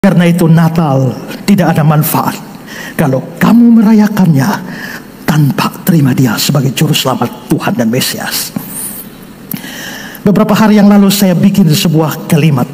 Karena itu Natal tidak ada manfaat kalau kamu merayakannya tanpa terima Dia sebagai juru selamat Tuhan dan Mesias. Beberapa hari yang lalu saya bikin sebuah kalimat,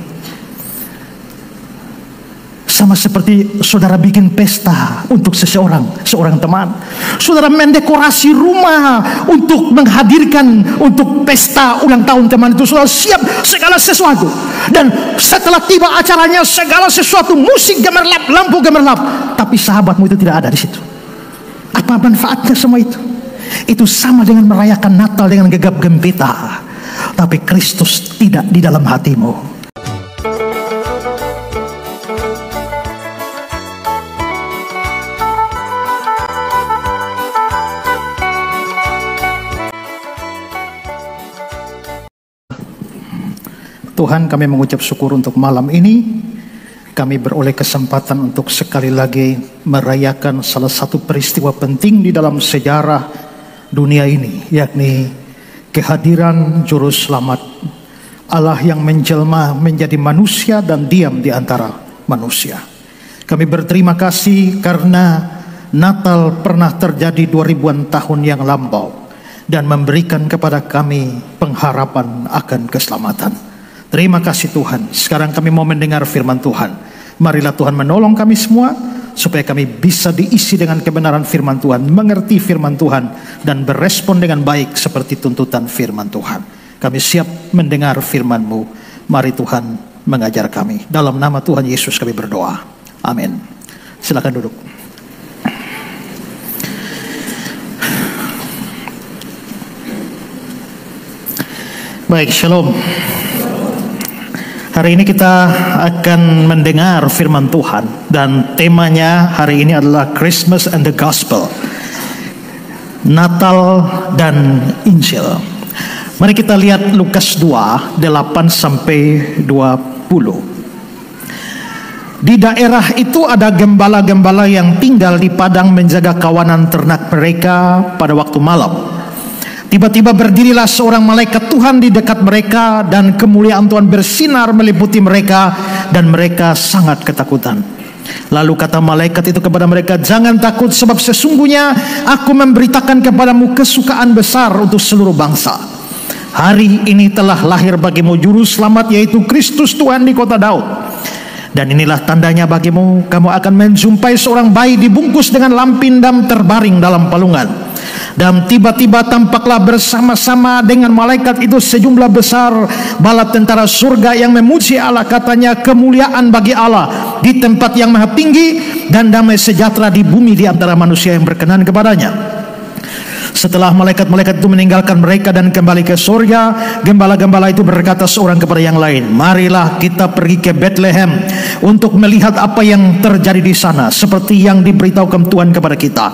sama seperti saudara bikin pesta untuk seorang teman. Saudara mendekorasi rumah untuk menghadirkan untuk pesta ulang tahun teman itu. Saudara siap segala sesuatu. Dan setelah tiba acaranya, segala sesuatu, musik gemerlap, lampu gemerlap. Tapi sahabatmu itu tidak ada di situ. Apa manfaatnya semua itu? Itu sama dengan merayakan Natal dengan gegap gempita, tapi Kristus tidak di dalam hatimu. Tuhan, kami mengucap syukur untuk malam ini. Kami beroleh kesempatan untuk sekali lagi merayakan salah satu peristiwa penting di dalam sejarah dunia ini, yakni kehadiran Juru Selamat Allah yang menjelma menjadi manusia dan diam di antara manusia. Kami berterima kasih karena Natal pernah terjadi 2000-an tahun yang lampau dan memberikan kepada kami pengharapan akan keselamatan. Terima kasih Tuhan. Sekarang kami mau mendengar firman Tuhan. Marilah Tuhan menolong kami semua supaya kami bisa diisi dengan kebenaran firman Tuhan, mengerti firman Tuhan, dan berespon dengan baik seperti tuntutan firman Tuhan. Kami siap mendengar firman-Mu. Mari Tuhan mengajar kami. Dalam nama Tuhan Yesus kami berdoa. Amin. Silakan duduk. Baik, shalom. Hari ini kita akan mendengar firman Tuhan, dan temanya hari ini adalah Christmas and the Gospel, Natal dan Injil. Mari kita lihat Lukas 2, 8-20. Di daerah itu ada gembala-gembala yang tinggal di padang menjaga kawanan ternak mereka pada waktu malam. Tiba-tiba berdirilah seorang malaikat Tuhan di dekat mereka, dan kemuliaan Tuhan bersinar meliputi mereka, dan mereka sangat ketakutan. Lalu kata malaikat itu kepada mereka, "Jangan takut, sebab sesungguhnya aku memberitakan kepadamu kesukaan besar untuk seluruh bangsa. Hari ini telah lahir bagimu Juru Selamat, yaitu Kristus Tuhan di kota Daud. Dan inilah tandanya bagimu, kamu akan menjumpai seorang bayi dibungkus dengan lampindam terbaring dalam palungan." Dan tiba-tiba tampaklah bersama-sama dengan malaikat itu sejumlah besar bala tentara surga yang memuji Allah. Katanya, "Kemuliaan bagi Allah di tempat yang maha tinggi, dan damai sejahtera di bumi di antara manusia yang berkenan kepadanya." Setelah malaikat-malaikat itu meninggalkan mereka dan kembali ke surga, gembala-gembala itu berkata seorang kepada yang lain, "Marilah kita pergi ke Bethlehem untuk melihat apa yang terjadi di sana, seperti yang diberitahukan Tuhan kepada kita."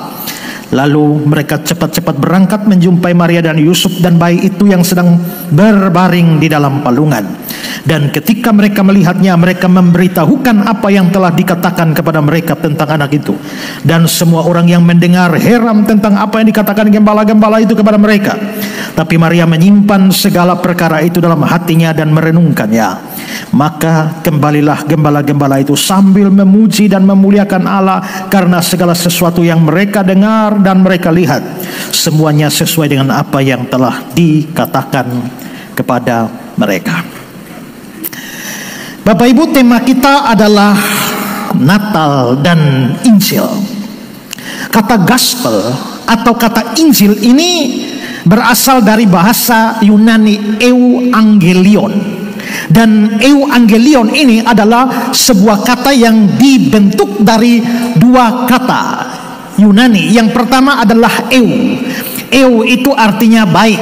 Lalu mereka cepat-cepat berangkat menjumpai Maria dan Yusuf dan bayi itu yang sedang berbaring di dalam palungan. Dan ketika mereka melihatnya, mereka memberitahukan apa yang telah dikatakan kepada mereka tentang anak itu. Dan semua orang yang mendengar heran tentang apa yang dikatakan gembala-gembala itu kepada mereka. Tapi Maria menyimpan segala perkara itu dalam hatinya dan merenungkannya. Maka kembalilah gembala-gembala itu sambil memuji dan memuliakan Allah karena segala sesuatu yang mereka dengar dan mereka lihat, semuanya sesuai dengan apa yang telah dikatakan kepada mereka. Bapak Ibu, tema kita adalah Natal dan Injil. Kata gospel atau kata Injil ini berasal dari bahasa Yunani euangelion. Dan euangelion ini adalah sebuah kata yang dibentuk dari dua kata Yunani. Yang pertama adalah eu. Eu itu artinya baik,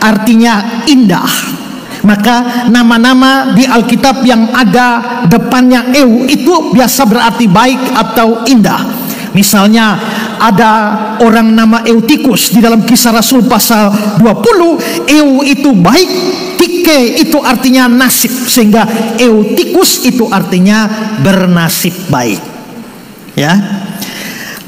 artinya indah. Maka nama-nama di Alkitab yang ada depannya eu itu biasa berarti baik atau indah. Misalnya ada orang nama Eutikus di dalam Kisah Rasul pasal 20. Eu itu baik, tike itu artinya nasib, sehingga Eutikus itu artinya bernasib baik. Ya.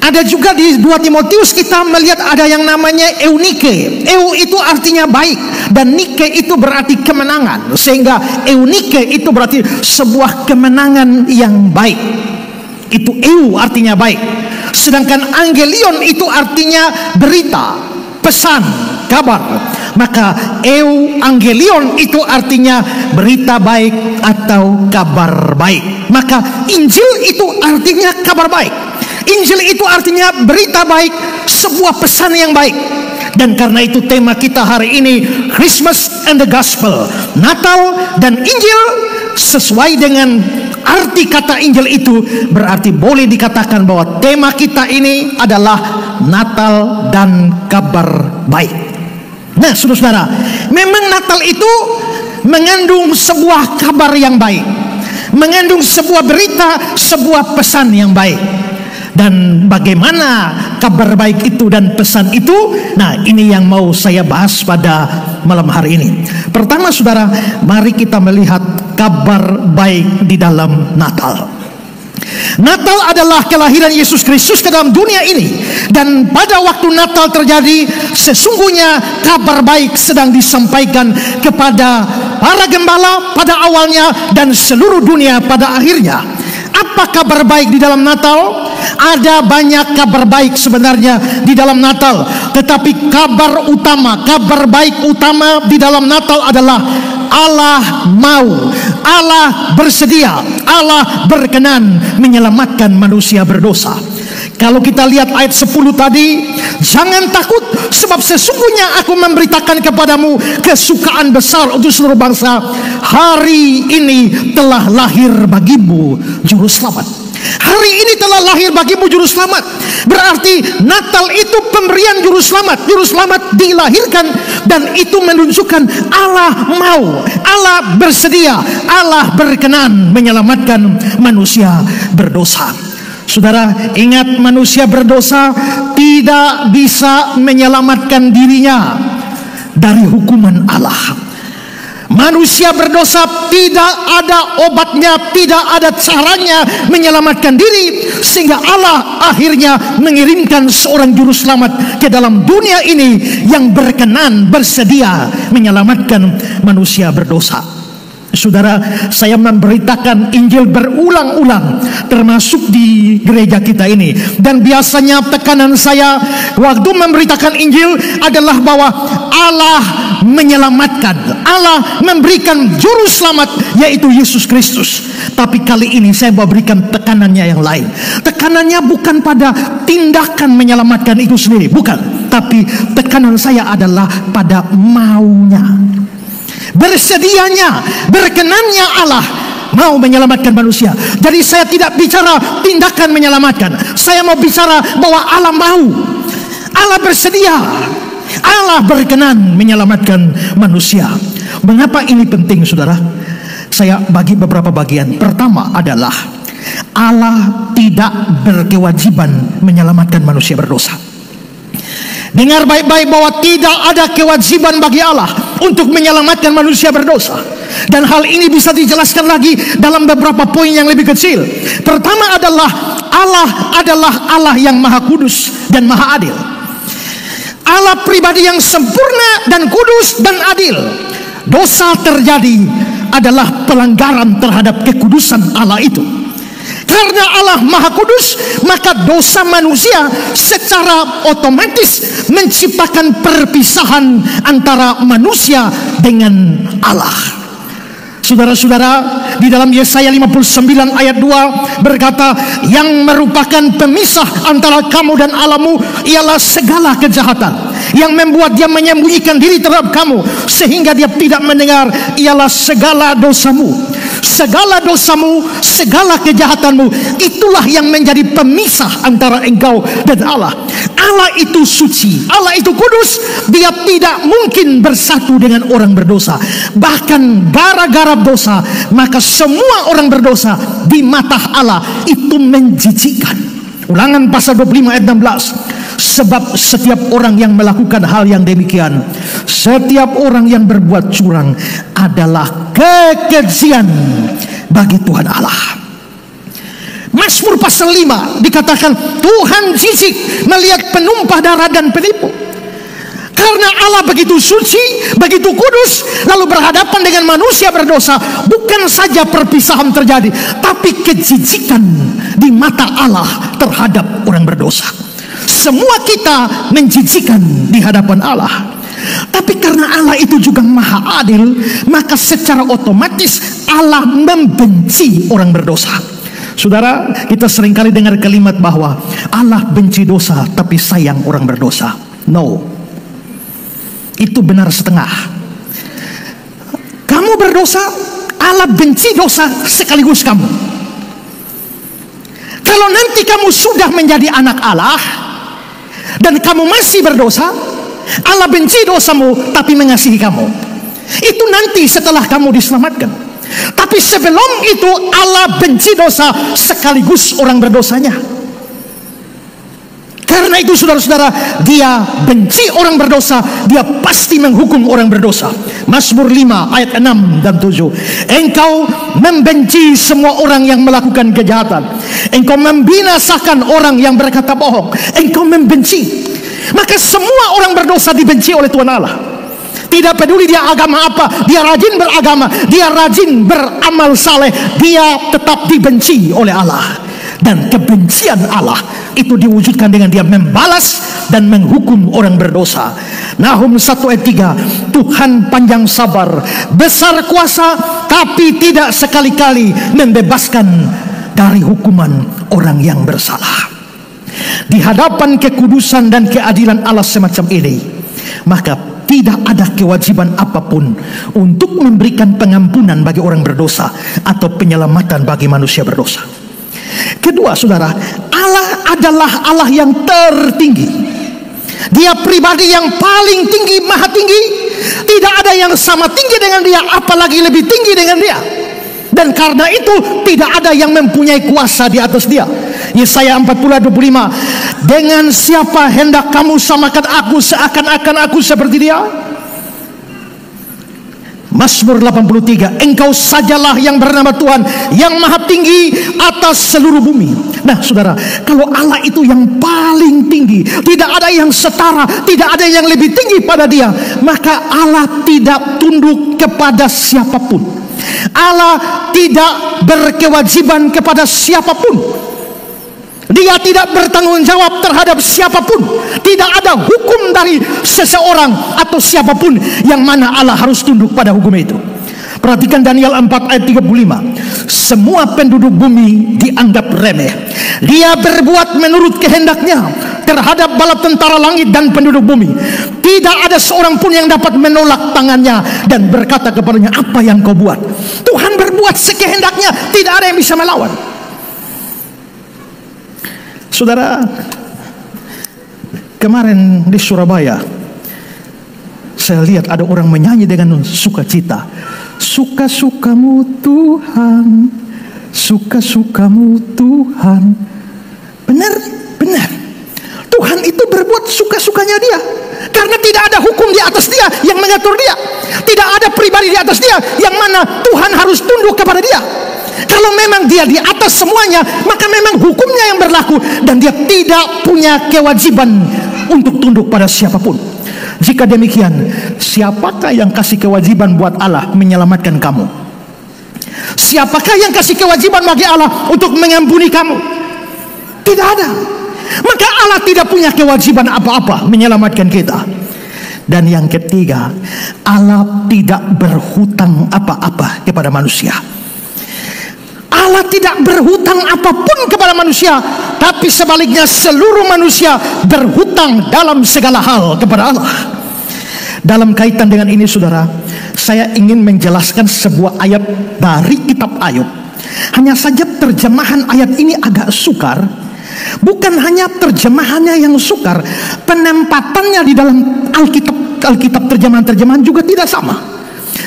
Ada juga di 2 Timotius kita melihat ada yang namanya Eunike. Eu itu artinya baik, dan Nike itu berarti kemenangan. Sehingga Eunike itu berarti sebuah kemenangan yang baik. Itu eu artinya baik. Sedangkan Angelion itu artinya berita, pesan, kabar. Maka eu Angelion itu artinya berita baik atau kabar baik. Maka Injil itu artinya kabar baik. Injil itu artinya berita baik, sebuah pesan yang baik. Dan karena itu tema kita hari ini, Christmas and the Gospel, Natal dan Injil. Sesuai dengan arti kata Injil itu, berarti boleh dikatakan bahwa tema kita ini adalah Natal dan kabar baik. Nah, saudara-saudara, memang Natal itu mengandung sebuah kabar yang baik, mengandung sebuah berita, sebuah pesan yang baik. Dan bagaimana kabar baik itu dan pesan itu? Nah, ini yang mau saya bahas pada malam hari ini. Pertama, saudara, mari kita melihat kabar baik di dalam Natal. Natal adalah kelahiran Yesus Kristus ke dalam dunia ini. Dan pada waktu Natal terjadi, sesungguhnya kabar baik sedang disampaikan kepada para gembala pada awalnya dan seluruh dunia pada akhirnya. Apa kabar baik di dalam Natal? Ada banyak kabar baik sebenarnya di dalam Natal. Tetapi kabar utama, kabar baik utama di dalam Natal adalah Allah mau, Allah bersedia, Allah berkenan menyelamatkan manusia berdosa. Kalau kita lihat ayat 10 tadi, jangan takut sebab sesungguhnya aku memberitakan kepadamu kesukaan besar untuk seluruh bangsa. Hari ini telah lahir bagimu juru selamat. Hari ini telah lahir bagimu juru selamat. Berarti Natal itu pemberian juru selamat. Juru selamat dilahirkan, dan itu menunjukkan Allah mau, Allah bersedia, Allah berkenan menyelamatkan manusia berdosa. Saudara, ingat, manusia berdosa tidak bisa menyelamatkan dirinya dari hukuman Allah. Manusia berdosa tidak ada obatnya, tidak ada caranya menyelamatkan diri, sehingga Allah akhirnya mengirimkan seorang juru selamat ke dalam dunia ini yang berkenan, bersedia menyelamatkan manusia berdosa. Saudara, saya memberitakan Injil berulang-ulang, termasuk di gereja kita ini. Dan biasanya tekanan saya waktu memberitakan Injil adalah bahwa Allah menyelamatkan, Allah memberikan juru selamat, yaitu Yesus Kristus. Tapi kali ini saya mau berikan tekanannya yang lain. Tekanannya bukan pada tindakan menyelamatkan itu sendiri, bukan. Tapi tekanan saya adalah pada maunya, bersedianya, berkenannya Allah mau menyelamatkan manusia. Jadi saya tidak bicara tindakan menyelamatkan. Saya mau bicara bahwa Allah mau, Allah bersedia, Allah berkenan menyelamatkan manusia. Mengapa ini penting, saudara? Saya bagi beberapa bagian. Pertama adalah Allah tidak berkewajiban menyelamatkan manusia berdosa. Dengar baik-baik bahwa tidak ada kewajiban bagi Allah untuk menyelamatkan manusia berdosa. Dan hal ini bisa dijelaskan lagi dalam beberapa poin yang lebih kecil. Pertama adalah Allah yang maha kudus dan maha adil. Allah pribadi yang sempurna dan kudus dan adil. Dosa terjadi adalah pelanggaran terhadap kekudusan Allah itu. Karena Allah maha kudus, maka dosa manusia secara otomatis menciptakan perpisahan antara manusia dengan Allah. Saudara-saudara, di dalam Yesaya 59 ayat 2 berkata, yang merupakan pemisah antara kamu dan Allahmu ialah segala kejahatan. Yang membuat dia menyembunyikan diri terhadap kamu sehingga dia tidak mendengar ialah segala dosamu. Segala dosamu, segala kejahatanmu, itulah yang menjadi pemisah antara engkau dan Allah. Allah itu suci, Allah itu kudus. Dia tidak mungkin bersatu dengan orang berdosa. Bahkan gara-gara dosa, maka semua orang berdosa di mata Allah itu menjijikkan. Ulangan pasal 25 ayat 16. Sebab setiap orang yang melakukan hal yang demikian, setiap orang yang berbuat curang adalah kekejian bagi Tuhan Allah. Mazmur pasal 5 dikatakan Tuhan jijik melihat penumpah darah dan penipu. Karena Allah begitu suci, begitu kudus, lalu berhadapan dengan manusia berdosa, bukan saja perpisahan terjadi, tapi kejijikan di mata Allah terhadap orang berdosa. Semua kita menjijikan di hadapan Allah. Tapi karena Allah itu juga maha adil, maka secara otomatis Allah membenci orang berdosa. Saudara, kita seringkali dengar kalimat bahwa Allah benci dosa tapi sayang orang berdosa. No, itu benar setengah. Kamu berdosa, Allah benci dosa sekaligus kamu. Kalau nanti kamu sudah menjadi anak Allah dan kamu masih berdosa, Allah benci dosamu tapi mengasihi kamu. Itu nanti setelah kamu diselamatkan. Tapi sebelum itu Allah benci dosa sekaligus orang berdosanya. Karena itu saudara-saudara, dia benci orang berdosa, dia pasti menghukum orang berdosa. Mazmur 5 ayat 6 dan 7. Engkau membenci semua orang yang melakukan kejahatan. Engkau membinasakan orang yang berkata bohong. Engkau membenci. Maka semua orang berdosa dibenci oleh Tuhan Allah. Tidak peduli dia agama apa, dia rajin beragama, dia rajin beramal saleh, dia tetap dibenci oleh Allah. Dan kebencian Allah itu diwujudkan dengan dia membalas dan menghukum orang berdosa. Nahum 1 ayat 3, Tuhan panjang sabar, besar kuasa, tapi tidak sekali-kali membebaskan dari hukuman orang yang bersalah. Di hadapan kekudusan dan keadilan Allah semacam ini, maka tidak ada kewajiban apapun untuk memberikan pengampunan bagi orang berdosa atau penyelamatan bagi manusia berdosa. Kedua, saudara, Allah adalah Allah yang tertinggi. Dia pribadi yang paling tinggi, maha tinggi. Tidak ada yang sama tinggi dengan dia, apalagi lebih tinggi dengan dia. Dan karena itu tidak ada yang mempunyai kuasa di atas dia. Yesaya 40:25, dengan siapa hendak kamu samakan aku seakan-akan aku seperti dia? Mazmur 83, engkau sajalah yang bernama Tuhan, yang maha tinggi atas seluruh bumi. Nah saudara, kalau Allah itu yang paling tinggi, tidak ada yang setara, tidak ada yang lebih tinggi pada dia, maka Allah tidak tunduk kepada siapapun. Allah tidak berkewajiban kepada siapapun. Dia tidak bertanggung jawab terhadap siapapun. Tidak ada hukum dari seseorang atau siapapun yang mana Allah harus tunduk pada hukum itu. Perhatikan Daniel 4 ayat 35. Semua penduduk bumi dianggap remeh. Dia berbuat menurut kehendaknya terhadap bala tentara langit dan penduduk bumi. Tidak ada seorang pun yang dapat menolak tangannya dan berkata kepadanya, apa yang kau buat? Tuhan berbuat sekehendaknya, tidak ada yang bisa melawan. Saudara, kemarin di Surabaya saya lihat ada orang menyanyi dengan sukacita. Suka-sukamu Tuhan, suka-sukamu Tuhan. Benar, benar. Tuhan itu berbuat suka-sukanya dia. Karena tidak ada hukum di atas dia yang mengatur dia. Tidak ada pribadi di atas dia yang mana Tuhan harus tunduk kepada dia. Kalau memang dia di atas semuanya, maka memang hukumnya yang berlaku, dan dia tidak punya kewajiban untuk tunduk pada siapapun. Jika demikian, siapakah yang kasih kewajiban buat Allah menyelamatkan kamu? Siapakah yang kasih kewajiban bagi Allah untuk mengampuni kamu? Tidak ada. Maka Allah tidak punya kewajiban apa-apa menyelamatkan kita. Dan yang ketiga, Allah tidak berhutang apa-apa kepada manusia. Allah tidak berhutang apapun kepada manusia, tapi sebaliknya seluruh manusia berhutang dalam segala hal kepada Allah. Dalam kaitan dengan ini saudara, saya ingin menjelaskan sebuah ayat dari kitab Ayub. Hanya saja terjemahan ayat ini agak sukar. Bukan hanya terjemahannya yang sukar, penempatannya di dalam Alkitab terjemahan-terjemahan juga tidak sama.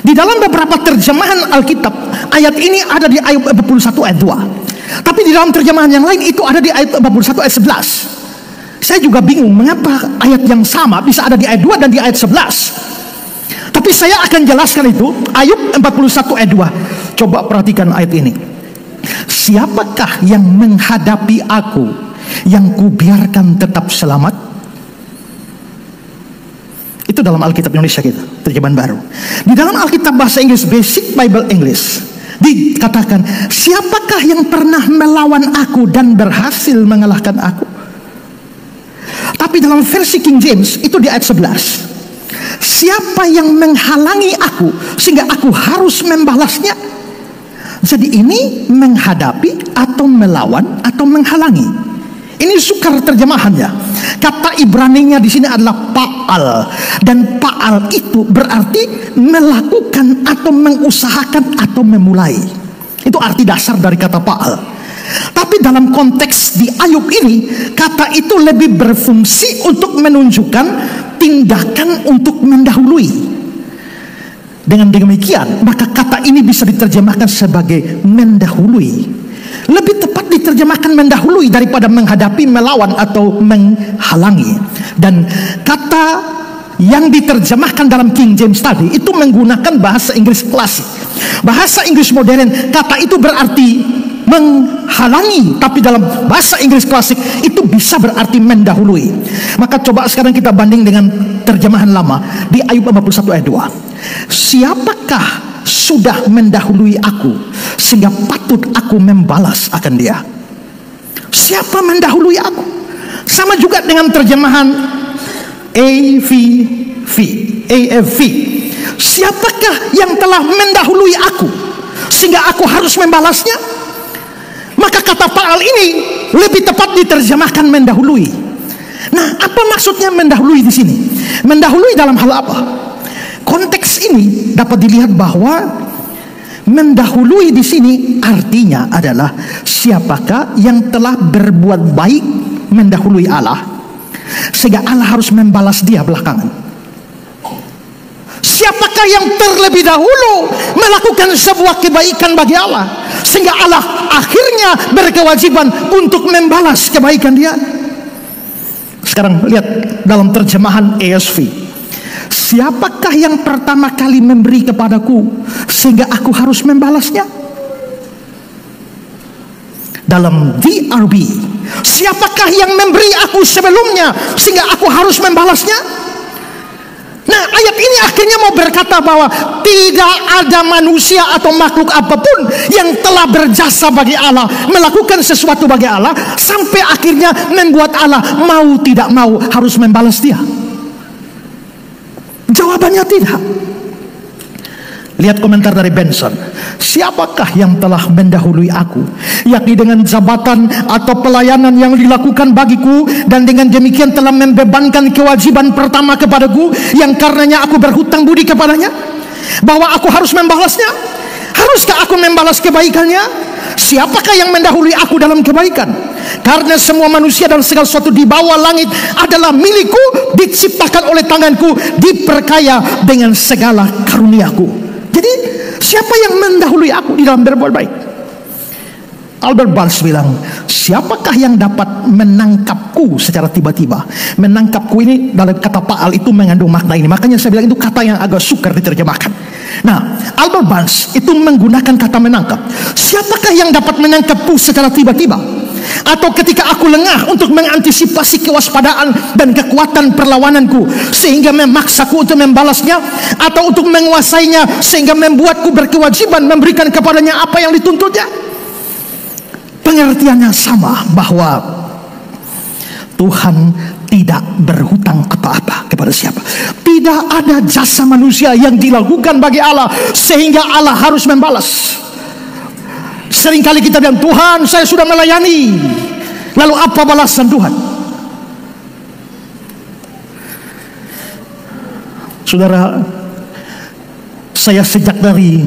Di dalam beberapa terjemahan Alkitab, ayat ini ada di Ayub 41 ayat 2. Tapi di dalam terjemahan yang lain itu ada di Ayub 41 ayat 11. Saya juga bingung mengapa ayat yang sama bisa ada di ayat 2 dan di ayat 11. Tapi saya akan jelaskan itu. Ayub 41 ayat 2. Coba perhatikan ayat ini. Siapakah yang menghadapi aku yang kubiarkan tetap selamat? Itu dalam Alkitab Indonesia kita, terjemahan baru. Di dalam Alkitab bahasa Inggris, Basic Bible English, dikatakan, siapakah yang pernah melawan aku dan berhasil mengalahkan aku? Tapi dalam versi King James itu di ayat 11, siapa yang menghalangi aku sehingga aku harus membalasnya? Jadi ini menghadapi atau melawan atau menghalangi. Ini sukar terjemahannya. Kata Ibraninya di sini adalah Pa'al, dan Pa'al itu berarti melakukan atau mengusahakan atau memulai. Itu arti dasar dari kata Pa'al. Tapi dalam konteks di Ayub ini, kata itu lebih berfungsi untuk menunjukkan tindakan untuk mendahului. Dengan demikian, maka kata ini bisa diterjemahkan sebagai mendahului. Lebih tepat diterjemahkan mendahului daripada menghadapi, melawan, atau menghalangi. Dan kata yang diterjemahkan dalam King James tadi itu menggunakan bahasa Inggris klasik. Bahasa Inggris modern, kata itu berarti menghalangi, tapi dalam bahasa Inggris klasik itu bisa berarti mendahului. Maka coba sekarang kita banding dengan terjemahan lama di Ayub 41 ayat 2. Siapakah sudah mendahului aku sehingga patut aku membalas akan dia? Siapa mendahului aku? Sama juga dengan terjemahan AFV. Siapakah yang telah mendahului aku sehingga aku harus membalasnya? Maka kata Pa'al ini lebih tepat diterjemahkan mendahului. Nah, apa maksudnya mendahului di sini? Mendahului dalam hal apa? Konteks ini dapat dilihat bahwa mendahului di sini artinya adalah siapakah yang telah berbuat baik mendahului Allah sehingga Allah harus membalas dia belakangan. Siapakah yang terlebih dahulu melakukan sebuah kebaikan bagi Allah sehingga Allah akhirnya berkewajiban untuk membalas kebaikan dia. Sekarang lihat dalam terjemahan ASV. Siapakah yang pertama kali memberi kepadaku sehingga aku harus membalasnya? Dalam DRB, siapakah yang memberi aku sebelumnya sehingga aku harus membalasnya? Nah, ayat ini akhirnya mau berkata bahwa tidak ada manusia atau makhluk apapun yang telah berjasa bagi Allah, melakukan sesuatu bagi Allah, sampai akhirnya membuat Allah mau tidak mau harus membalas dia. Jawabannya tidak. Lihat komentar dari Benson. Siapakah yang telah mendahului aku, yakni dengan jabatan atau pelayanan yang dilakukan bagiku, dan dengan demikian telah membebankan kewajiban pertama kepadaku, yang karenanya aku berhutang budi kepadanya, bahwa aku harus membalasnya. Haruskah aku membalas kebaikannya? Siapakah yang mendahului aku dalam kebaikan? Karena semua manusia dan segala sesuatu di bawah langit adalah milikku, diciptakan oleh tanganku, diperkaya dengan segala karuniaku. Jadi siapa yang mendahului aku di dalam berbuat baik? Albert Barnes bilang, siapakah yang dapat menangkapku secara tiba-tiba? Menangkapku ini dalam kata Pa'al itu mengandung makna ini. Makanya saya bilang itu kata yang agak sukar diterjemahkan. Nah, Albert Barnes itu menggunakan kata menangkap. Siapakah yang dapat menangkapku secara tiba-tiba? Atau ketika aku lengah untuk mengantisipasi kewaspadaan dan kekuatan perlawananku sehingga memaksaku untuk membalasnya, atau untuk menguasainya sehingga membuatku berkewajiban memberikan kepadanya apa yang dituntutnya? Pengertiannya sama, bahwa Tuhan tidak berhutang apa-apa kepada siapa. Tidak ada jasa manusia yang dilakukan bagi Allah sehingga Allah harus membalas. Seringkali kita bilang, Tuhan, saya sudah melayani. Lalu apa balasan Tuhan? Saudara, saya sejak dari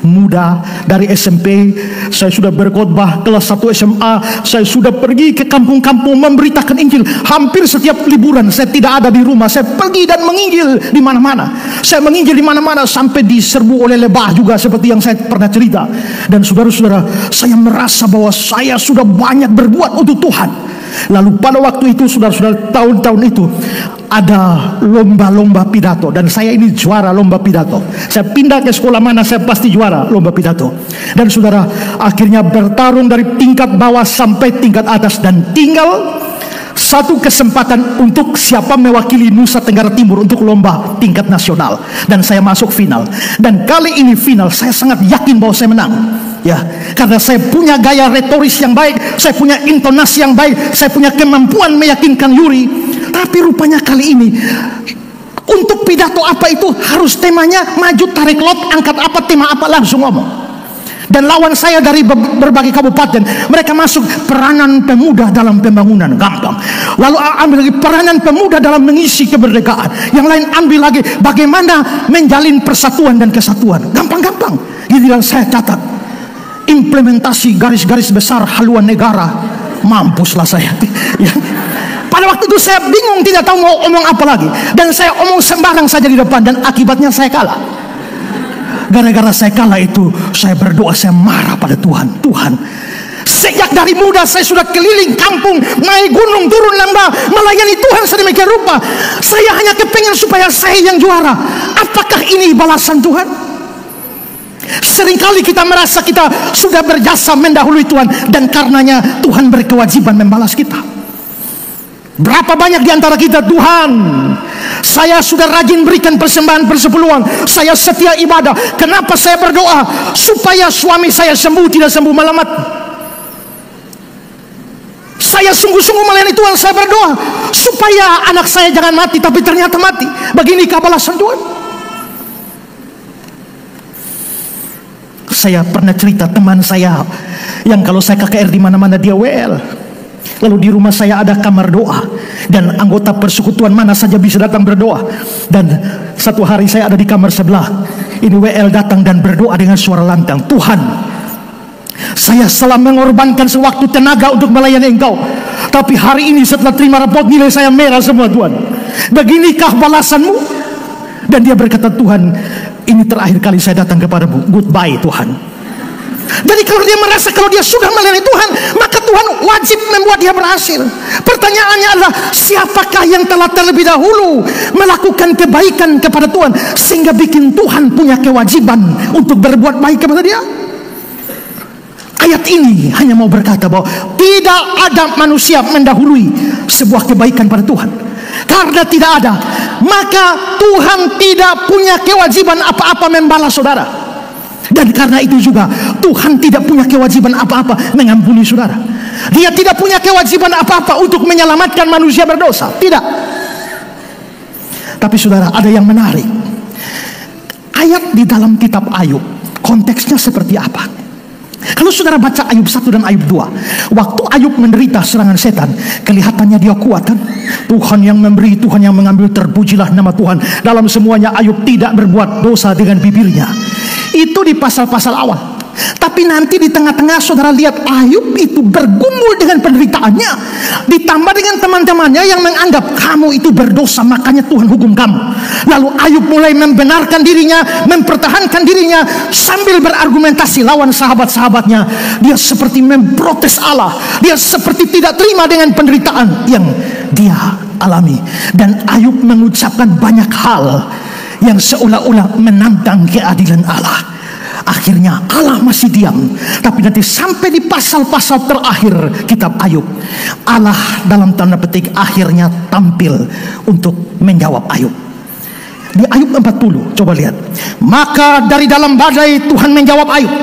muda, dari SMP saya sudah berkhotbah, kelas 1 SMA saya sudah pergi ke kampung-kampung memberitakan Injil. Hampir setiap liburan saya tidak ada di rumah, saya pergi dan menginjil di mana-mana. Saya menginjil di mana-mana sampai diserbu oleh lebah juga, seperti yang saya pernah cerita. Dan saudara-saudara, saya merasa bahwa saya sudah banyak berbuat untuk Tuhan. Lalu pada waktu itu, saudara-saudara, tahun-tahun itu ada lomba-lomba pidato, dan saya ini juara lomba pidato. Saya pindah ke sekolah mana, saya pasti juara lomba pidato. Dan saudara, akhirnya bertarung dari tingkat bawah sampai tingkat atas, dan tinggal satu kesempatan untuk siapa mewakili Nusa Tenggara Timur untuk lomba tingkat nasional, dan saya masuk final. Dan kali ini final, saya sangat yakin bahwa saya menang. Ya, karena saya punya gaya retoris yang baik, saya punya intonasi yang baik, saya punya kemampuan meyakinkan Yuri. Tapi rupanya kali ini untuk pidato apa itu harus temanya maju tarik lot, angkat apa, tema apa, langsung ngomong. Dan lawan saya dari berbagai kabupaten, mereka masuk peranan pemuda dalam pembangunan, gampang. Lalu ambil lagi peranan pemuda dalam mengisi kemerdekaan. Yang lain ambil lagi bagaimana menjalin persatuan dan kesatuan, gampang-gampang. Giliran saya catat implementasi garis-garis besar haluan negara, mampuslah saya. Ya. Pada waktu itu saya bingung, tidak tahu mau omong apa lagi, dan saya omong sembarang saja di depan, dan akibatnya saya kalah. Gara-gara saya kalah itu, saya berdoa, saya marah pada Tuhan. Tuhan, sejak dari muda saya sudah keliling kampung, naik gunung, turun lembah, melayani Tuhan sedemikian rupa. Saya hanya kepengen supaya saya yang juara. Apakah ini balasan Tuhan? Seringkali kita merasa kita sudah berjasa mendahului Tuhan, dan karenanya Tuhan berkewajiban membalas kita. Berapa banyak di antara kita, Tuhan, saya sudah rajin berikan persembahan persepuluhan, saya setia ibadah. Kenapa saya berdoa supaya suami saya sembuh, tidak sembuh malah mati? Saya sungguh-sungguh melayani Tuhan, saya berdoa supaya anak saya jangan mati, tapi ternyata mati. Beginikah balasan Tuhan? Saya pernah cerita teman saya yang kalau saya KKR di mana-mana dia WL. Lalu di rumah saya ada kamar doa, dan anggota persekutuan mana saja bisa datang berdoa. Dan satu hari saya ada di kamar sebelah, ini WL datang dan berdoa dengan suara lantang, Tuhan, saya telah mengorbankan sewaktu tenaga untuk melayani Engkau, tapi hari ini setelah terima rapot nilai saya merah semua, Tuhan. Beginikah balasanmu? Dan dia berkata, Tuhan, ini terakhir kali saya datang kepadamu, goodbye Tuhan. Jadi kalau dia merasa kalau dia sudah melayani Tuhan, maka Tuhan wajib membuat dia berhasil. Pertanyaannya adalah, siapakah yang telah terlebih dahulu melakukan kebaikan kepada Tuhan sehingga bikin Tuhan punya kewajiban untuk berbuat baik kepada dia? Ayat ini hanya mau berkata bahwa tidak ada manusia mendahului sebuah kebaikan pada Tuhan. Karena tidak ada, maka Tuhan tidak punya kewajiban apa-apa membalas saudara. Dan karena itu juga Tuhan tidak punya kewajiban apa-apa mengampuni saudara. Dia tidak punya kewajiban apa-apa untuk menyelamatkan manusia berdosa, tidak. Tapi saudara, ada yang menarik. Ayat di dalam kitab Ayub, konteksnya seperti apa? Kalau saudara baca Ayub 1 dan Ayub 2, waktu Ayub menderita serangan setan, kelihatannya dia kuat kan? Tuhan yang memberi, Tuhan yang mengambil, terpujilah nama Tuhan. Dalam semuanya Ayub tidak berbuat dosa dengan bibirnya. Itu di pasal-pasal awal. Tapi nanti di tengah-tengah saudara lihat Ayub itu bergumul dengan penderitaannya, ditambah dengan teman-temannya yang menganggap kamu itu berdosa, makanya Tuhan hukum kamu. Lalu Ayub mulai membenarkan dirinya, mempertahankan dirinya sambil berargumentasi lawan sahabat-sahabatnya. Dia seperti memprotes Allah, dia seperti tidak terima dengan penderitaan yang dia alami. Dan Ayub mengucapkan banyak hal yang seolah-olah menantang keadilan Allah. Akhirnya Allah masih diam. Tapi nanti sampai di pasal-pasal terakhir kitab Ayub, Allah dalam tanda petik akhirnya tampil untuk menjawab Ayub. Di Ayub 40, coba lihat. Maka dari dalam badai Tuhan menjawab Ayub.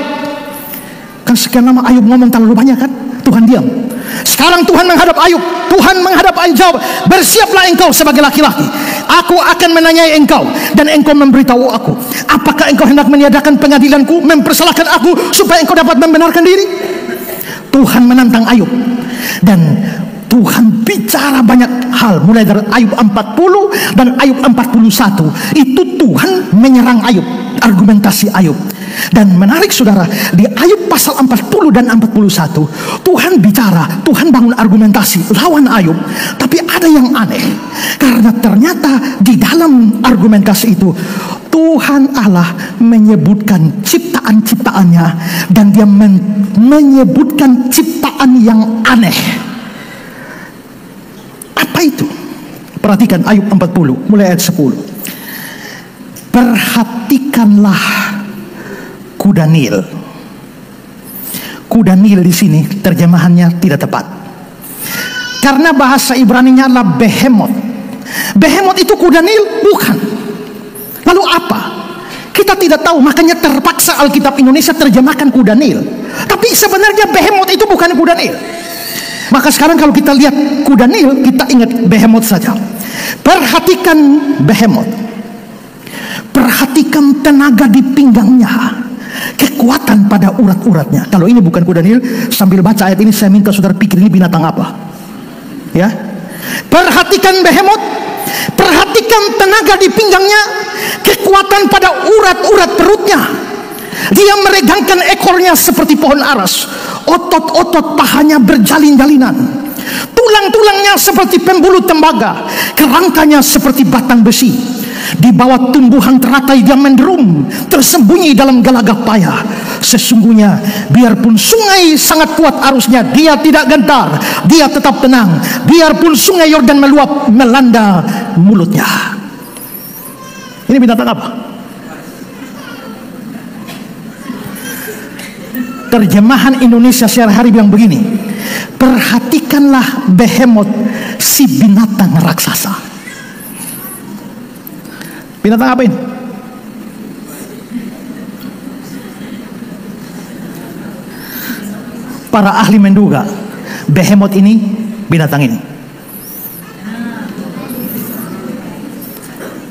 Kan sekian lama Ayub ngomong terlalu banyak kan? Tuhan diam. Sekarang Tuhan menghadap Ayub. Tuhan menghadap Ayub jawab, bersiaplah engkau sebagai laki-laki. Aku akan menanyai engkau, dan engkau memberitahu aku. Apakah engkau hendak meniadakan pengadilanku, mempersalahkan aku, supaya engkau dapat membenarkan diri? Tuhan menantang Ayub. Dan Tuhan bicara banyak hal, mulai dari Ayub 40 dan Ayub 41. Itu Tuhan menyerang Ayub, argumentasi Ayub. Dan menarik saudara, di Ayub pasal 40 dan 41 Tuhan bicara, Tuhan bangun argumentasi lawan Ayub. Tapi ada yang aneh, karena ternyata di dalam argumentasi itu Tuhan Allah menyebutkan ciptaan-ciptaannya, dan dia menyebutkan ciptaan yang aneh. Perhatikan Ayub 40 mulai ayat 10. Perhatikanlah kuda Nil. Kuda Nil di sini terjemahannya tidak tepat. Karena bahasa Ibraninya adalah behemoth. Behemoth itu kuda Nil? Bukan. Lalu apa? Kita tidak tahu, makanya terpaksa Alkitab Indonesia terjemahkan kuda Nil. Tapi sebenarnya behemoth itu bukan kuda Nil. Maka sekarang kalau kita lihat kuda Nil, kita ingat behemoth saja. Perhatikan behemoth. Perhatikan tenaga di pinggangnya, kekuatan pada urat-uratnya. Kalau ini bukan kuda Nil, sambil baca ayat ini saya minta saudara pikir ini binatang apa. Ya, perhatikan behemoth, perhatikan tenaga di pinggangnya, kekuatan pada urat-urat perutnya. Dia meregangkan ekornya seperti pohon aras, otot-otot pahanya berjalin-jalinan, tulang-tulangnya seperti pembuluh tembaga, kerangkanya seperti batang besi. Di bawah tumbuhan teratai dia menderum, tersembunyi dalam gelagah payah. Sesungguhnya biarpun sungai sangat kuat arusnya, dia tidak gentar, dia tetap tenang. Biarpun sungai Yordan meluap, melanda mulutnya. Ini binatang apa? Terjemahan Indonesia sehari-hari bilang begini: perhatikanlah behemoth, si binatang raksasa. Binatang apa ini? Para ahli menduga behemoth ini binatang ini.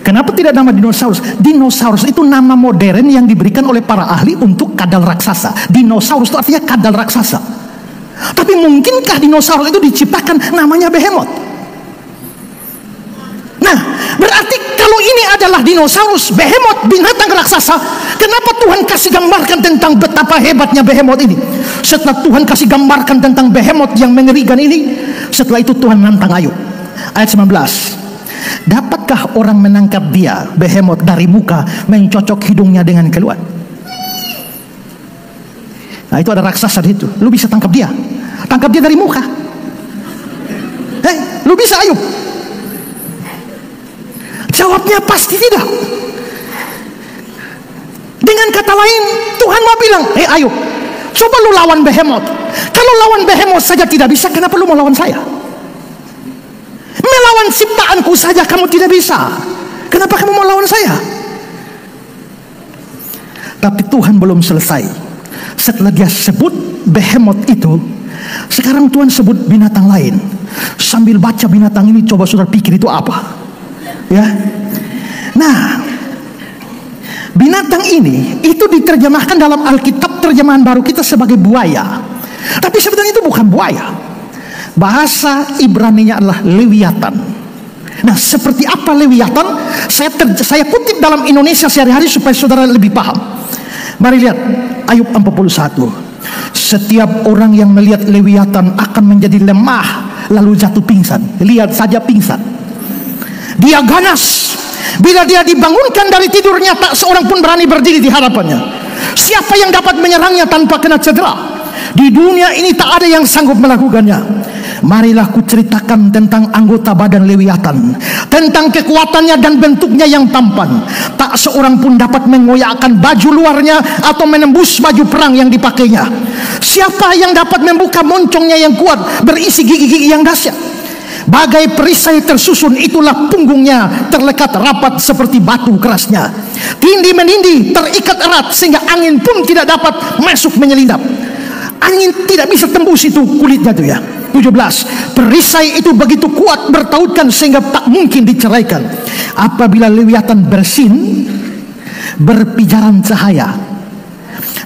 Kenapa tidak nama dinosaurus? Dinosaurus itu nama modern yang diberikan oleh para ahli untuk kadal raksasa. Dinosaurus itu artinya kadal raksasa. Tapi mungkinkah dinosaurus itu diciptakan namanya behemoth? Nah, berarti kalau ini adalah dinosaurus, behemoth, binatang raksasa, kenapa Tuhan kasih gambarkan tentang betapa hebatnya behemoth ini? Setelah Tuhan kasih gambarkan tentang behemoth yang mengerikan ini, setelah itu Tuhan nantang Ayub. Ayat 19. Dapatkah orang menangkap dia, behemoth, dari muka, mencocok hidungnya dengan keluar? Nah, itu ada raksasa di situ. Lu bisa tangkap dia. Tangkap dia dari muka. Lu bisa, Ayub? Jawabnya pasti tidak. Dengan kata lain, Tuhan mau bilang, Ayub, coba lu lawan behemoth. Kalau lawan behemoth saja tidak bisa, kenapa lu mau lawan saya? Melawan ciptaanku saja kamu tidak bisa, kenapa kamu mau lawan saya? Tapi Tuhan belum selesai. Setelah dia sebut behemoth itu, sekarang Tuhan sebut binatang lain. Sambil baca binatang ini, coba saudara pikir itu apa? Ya, nah, binatang ini itu diterjemahkan dalam Alkitab terjemahan baru kita sebagai buaya. Tapi sebenarnya itu bukan buaya. Bahasa Ibraninya adalah lewiatan. Nah, seperti apa lewiatan? Saya kutip dalam Indonesia sehari-hari supaya saudara lebih paham. Mari lihat Ayub 41. Setiap orang yang melihat lewiatan akan menjadi lemah lalu jatuh pingsan. Lihat saja pingsan. Dia ganas. Bila dia dibangunkan dari tidurnya, tak seorang pun berani berdiri di hadapannya. Siapa yang dapat menyerangnya tanpa kena cedera? Di dunia ini tak ada yang sanggup melakukannya. Marilah ku ceritakan tentang anggota badan lewiatan, tentang kekuatannya dan bentuknya yang tampan. Tak seorang pun dapat mengoyakkan baju luarnya atau menembus baju perang yang dipakainya. Siapa yang dapat membuka moncongnya yang kuat berisi gigi-gigi yang dahsyat? Bagai perisai tersusun, itulah punggungnya, terlekat rapat seperti batu kerasnya. Tindih menindih, terikat erat sehingga angin pun tidak dapat masuk menyelinap. Angin tidak bisa tembus itu kulitnya tuh ya. 17. Perisai itu begitu kuat bertautkan sehingga tak mungkin diceraikan. Apabila lewiatan bersin, berpijaran cahaya,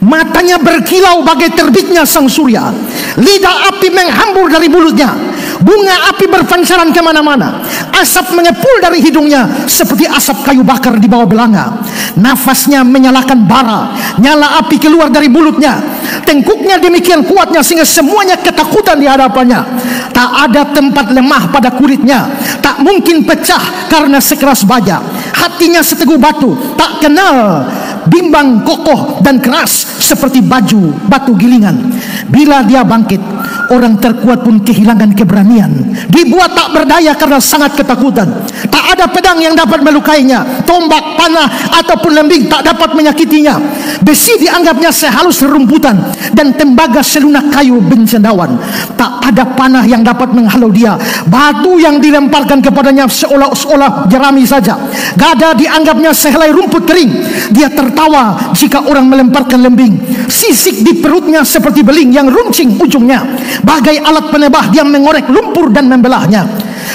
matanya berkilau bagai terbitnya sang surya. Lidah api menghambur dari mulutnya. Bunga api berpancaran kemana-mana. Asap mengepul dari hidungnya seperti asap kayu bakar di bawah belanga. Nafasnya menyalakan bara. Nyala api keluar dari mulutnya. Tengkuknya demikian kuatnya sehingga semuanya ketakutan di hadapannya. Tak ada tempat lemah pada kulitnya. Tak mungkin pecah karena sekeras baja. Hatinya seteguh batu. Tak kenal bimbang, kokoh dan keras. seperti batu gilingan. Bila dia bangkit, orang terkuat pun kehilangan keberanian. Dibuat tak berdaya karena sangat ketakutan. Tak ada pedang yang dapat melukainya, tombak, panah, ataupun lembing tak dapat menyakitinya. Besi dianggapnya sehalus rerumputan, dan tembaga selunak kayu bencendawan. Tak ada panah yang dapat menghalau dia. Batu yang dilemparkan kepadanya seolah-olah jerami saja. Gada dianggapnya sehelai rumput kering. Dia tertawa jika orang melemparkan lembing. Sisik di perutnya seperti beling yang runcing ujungnya. Bagai alat penebah dia mengorek lumpur dan membelahnya.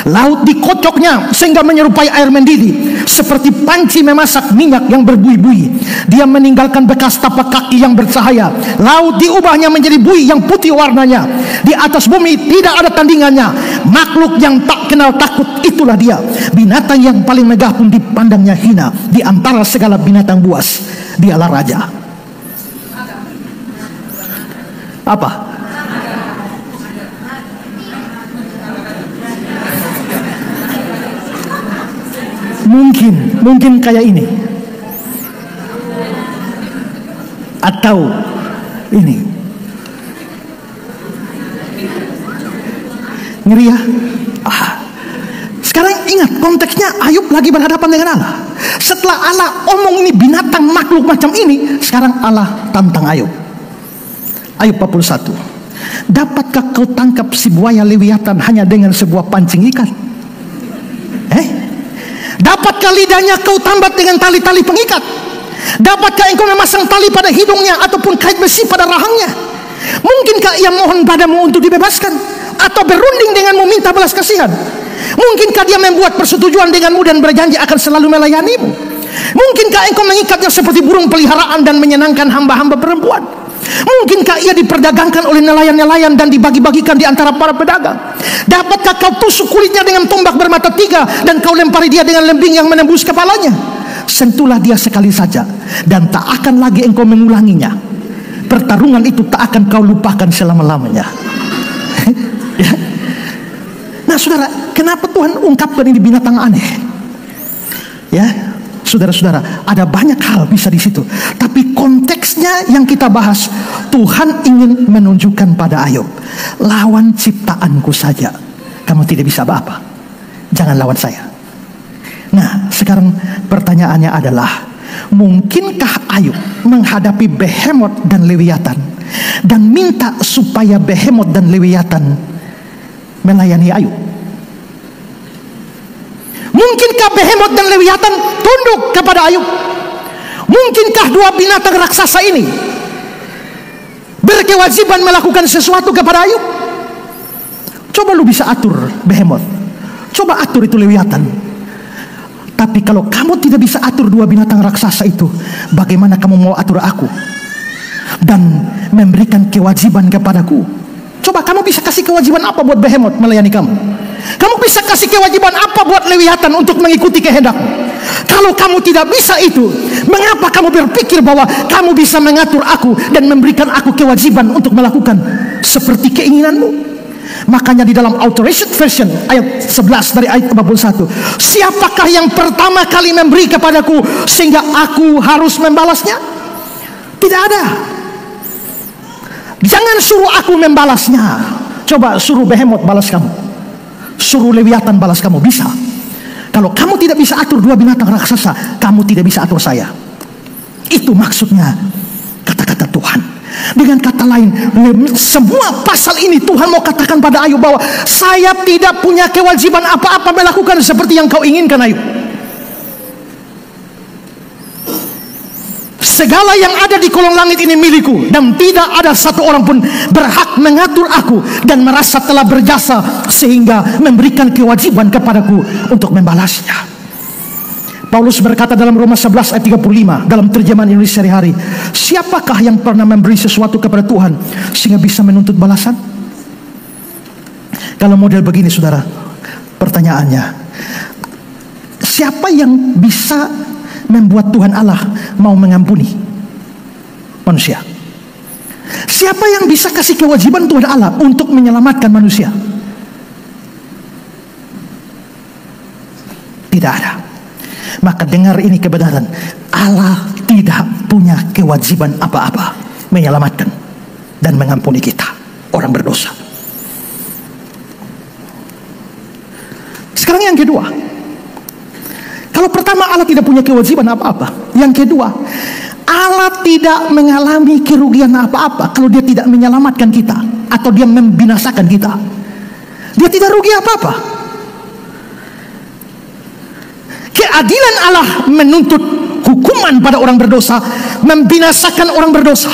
Laut dikocoknya sehingga menyerupai air mendidih, seperti panci memasak minyak yang berbuih-buih. Dia meninggalkan bekas tapak kaki yang bercahaya. Laut diubahnya menjadi buih yang putih warnanya. Di atas bumi tidak ada tandingannya. Makhluk yang tak kenal takut, itulah dia. Binatang yang paling megah pun dipandangnya hina. Di antara segala binatang buas, dialah raja. Apa? Mungkin kayak ini, atau ini. Ngeri ya. Sekarang ingat konteksnya, Ayub lagi berhadapan dengan Allah. Setelah Allah omong ini binatang makhluk macam ini, sekarang Allah tantang Ayub. Ayub 41. Dapatkah kau tangkap si buaya lewiatan hanya dengan sebuah pancing ikan? Dapatkah lidahnya kau tambat dengan tali-tali pengikat? Dapatkah engkau memasang tali pada hidungnya ataupun kait besi pada rahangnya? Mungkinkah ia mohon padamu untuk dibebaskan, atau berunding denganmu minta belas kasihan? Mungkinkah dia membuat persetujuan denganmu dan berjanji akan selalu melayanimu? Mungkinkah engkau mengikatnya seperti burung peliharaan dan menyenangkan hamba-hamba perempuan? Mungkinkah ia diperdagangkan oleh nelayan-nelayan dan dibagi-bagikan di antara para pedagang? Dapatkah kau tusuk kulitnya dengan tombak bermata tiga dan kau lempari dia dengan lembing yang menembus kepalanya? Sentuhlah dia sekali saja dan tak akan lagi engkau mengulanginya. Pertarungan itu tak akan kau lupakan selama-lamanya. Ya. Nah saudara, kenapa Tuhan ungkapkan ini binatang aneh? Ya, saudara-saudara, ada banyak hal bisa di situ. Tapi konteksnya yang kita bahas, Tuhan ingin menunjukkan pada Ayub, lawan ciptaanku saja kamu tidak bisa apa-apa, jangan lawan saya. Nah sekarang pertanyaannya adalah, mungkinkah Ayub menghadapi Behemoth dan Lewiatan dan minta supaya Behemoth dan Lewiatan melayani Ayub? Mungkinkah Behemoth dan Lewiatan tunduk kepada Ayub? Mungkinkah dua binatang raksasa ini berkewajiban melakukan sesuatu kepada Ayub? Coba lu bisa atur Behemoth, coba atur itu Lewiatan. Tapi kalau kamu tidak bisa atur dua binatang raksasa itu, bagaimana kamu mau atur aku dan memberikan kewajiban kepadaku? Coba kamu bisa kasih kewajiban apa buat Behemoth melayani kamu? Kamu bisa kasih kewajiban apa buat Lewiatan untuk mengikuti kehendakmu? Kalau kamu tidak bisa itu, mengapa kamu berpikir bahwa kamu bisa mengatur aku dan memberikan aku kewajiban untuk melakukan seperti keinginanmu? Makanya di dalam Authorized Version ayat 11 dari ayat 41, siapakah yang pertama kali memberi kepadaku sehingga aku harus membalasnya? Tidak ada. Jangan suruh aku membalasnya. Coba suruh Behemoth balas kamu, suruh Lewiatan balas kamu, bisa. Kalau kamu tidak bisa atur dua binatang raksasa, kamu tidak bisa atur saya. Itu maksudnya kata-kata Tuhan. Dengan kata lain, semua pasal ini Tuhan mau katakan pada Ayub bahwa saya tidak punya kewajiban apa-apa melakukan seperti yang kau inginkan, Ayub. Segala yang ada di kolong langit ini milikku, dan tidak ada satu orang pun berhak mengatur aku dan merasa telah berjasa sehingga memberikan kewajiban kepadaku untuk membalasnya. Paulus berkata dalam Roma 11 ayat 35 dalam terjemahan Indonesia sehari-hari, siapakah yang pernah memberi sesuatu kepada Tuhan sehingga bisa menuntut balasan? Kalau model begini saudara, pertanyaannya, siapa yang bisa membuat Tuhan Allah mau mengampuni manusia? Siapa yang bisa kasih kewajiban Tuhan Allah untuk menyelamatkan manusia? Tidak ada. Maka dengar ini kebenaran, Allah tidak punya kewajiban apa-apa. menyelamatkan dan mengampuni kita, orang berdosa. Sekarang yang kedua, kalau pertama Allah tidak punya kewajiban apa-apa, yang kedua, Allah tidak mengalami kerugian apa-apa kalau dia tidak menyelamatkan kita atau dia membinasakan kita. Dia tidak rugi apa-apa. Keadilan Allah menuntut hukuman pada orang berdosa, membinasakan orang berdosa.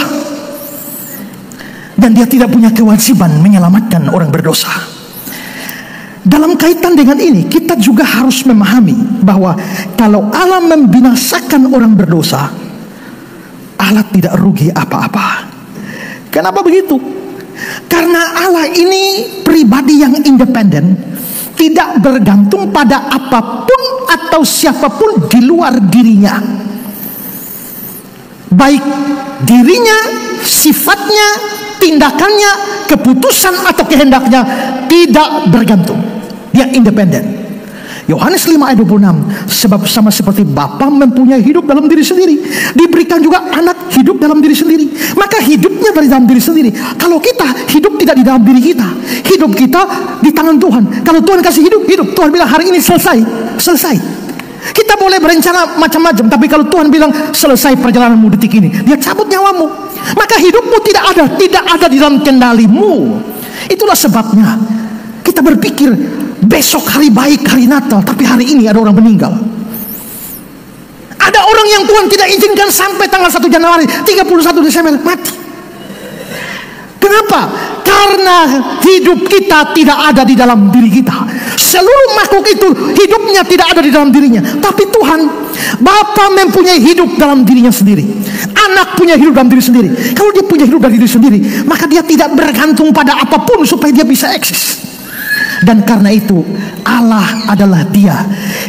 Dan dia tidak punya kewajiban menyelamatkan orang berdosa. Dalam kaitan dengan ini, kita juga harus memahami bahwa kalau Allah membinasakan orang berdosa, Allah tidak rugi apa-apa. Kenapa begitu? Karena Allah ini pribadi yang independen, tidak bergantung pada apapun atau siapapun di luar dirinya. Baik dirinya, sifatnya, tindakannya, keputusan atau kehendaknya tidak bergantung. Dia independen. Yohanes 5 ayat 26, sebab sama seperti Bapa mempunyai hidup dalam diri sendiri, diberikan juga anak hidup dalam diri sendiri. Maka hidupnya dari dalam diri sendiri. Kalau kita hidup tidak di dalam diri kita, hidup kita di tangan Tuhan. Kalau Tuhan kasih hidup, hidup. Tuhan bilang hari ini selesai, selesai. Kita boleh berencana macam-macam, tapi kalau Tuhan bilang selesai perjalananmu detik ini, dia cabut nyawamu. Maka hidupmu tidak ada di dalam kendalimu. Itulah sebabnya kita berpikir besok hari baik, hari Natal, tapi hari ini ada orang meninggal. Ada orang yang Tuhan tidak izinkan sampai tanggal 1 Januari, 31 Desember mati. Kenapa? Karena hidup kita tidak ada di dalam diri kita. Seluruh makhluk itu hidupnya tidak ada di dalam dirinya. Tapi Tuhan, Bapa mempunyai hidup dalam dirinya sendiri. Anak punya hidup dalam diri sendiri. Kalau dia punya hidup dari diri sendiri, maka dia tidak bergantung pada apapun supaya dia bisa eksis. Dan karena itu Allah adalah Dia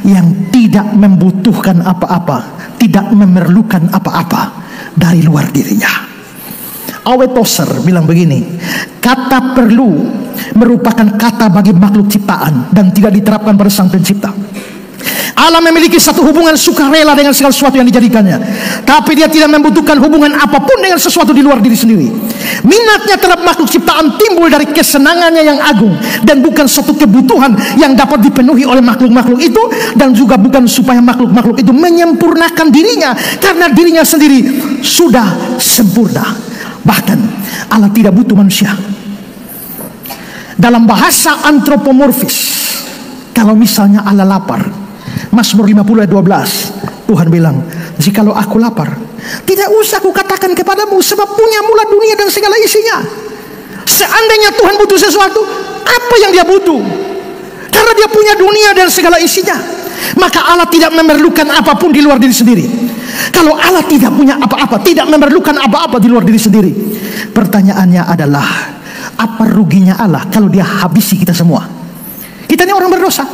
yang tidak membutuhkan apa-apa, tidak memerlukan apa-apa dari luar dirinya. A.W. Tozer bilang begini, kata perlu merupakan kata bagi makhluk ciptaan dan tidak diterapkan pada Sang Pencipta. Allah memiliki satu hubungan sukarela dengan segala sesuatu yang dijadikannya, tapi Dia tidak membutuhkan hubungan apapun dengan sesuatu di luar diri sendiri. Minatnya terhadap makhluk ciptaan timbul dari kesenangannya yang agung, dan bukan suatu kebutuhan yang dapat dipenuhi oleh makhluk-makhluk itu, dan juga bukan supaya makhluk-makhluk itu menyempurnakan dirinya, karena dirinya sendiri sudah sempurna. Bahkan Allah tidak butuh manusia. Dalam bahasa antropomorfis, kalau misalnya Allah lapar, Mazmur 50 ayat 12, Tuhan bilang, jikalau aku lapar, tidak usah aku katakan kepadamu, sebab punya mula dunia dan segala isinya. Seandainya Tuhan butuh sesuatu, apa yang Dia butuh? Karena Dia punya dunia dan segala isinya, maka Allah tidak memerlukan apapun di luar diri sendiri. Kalau Allah tidak punya apa-apa, tidak memerlukan apa-apa di luar diri sendiri, pertanyaannya adalah, apa ruginya Allah kalau Dia habisi kita semua? Kita ini orang berdosa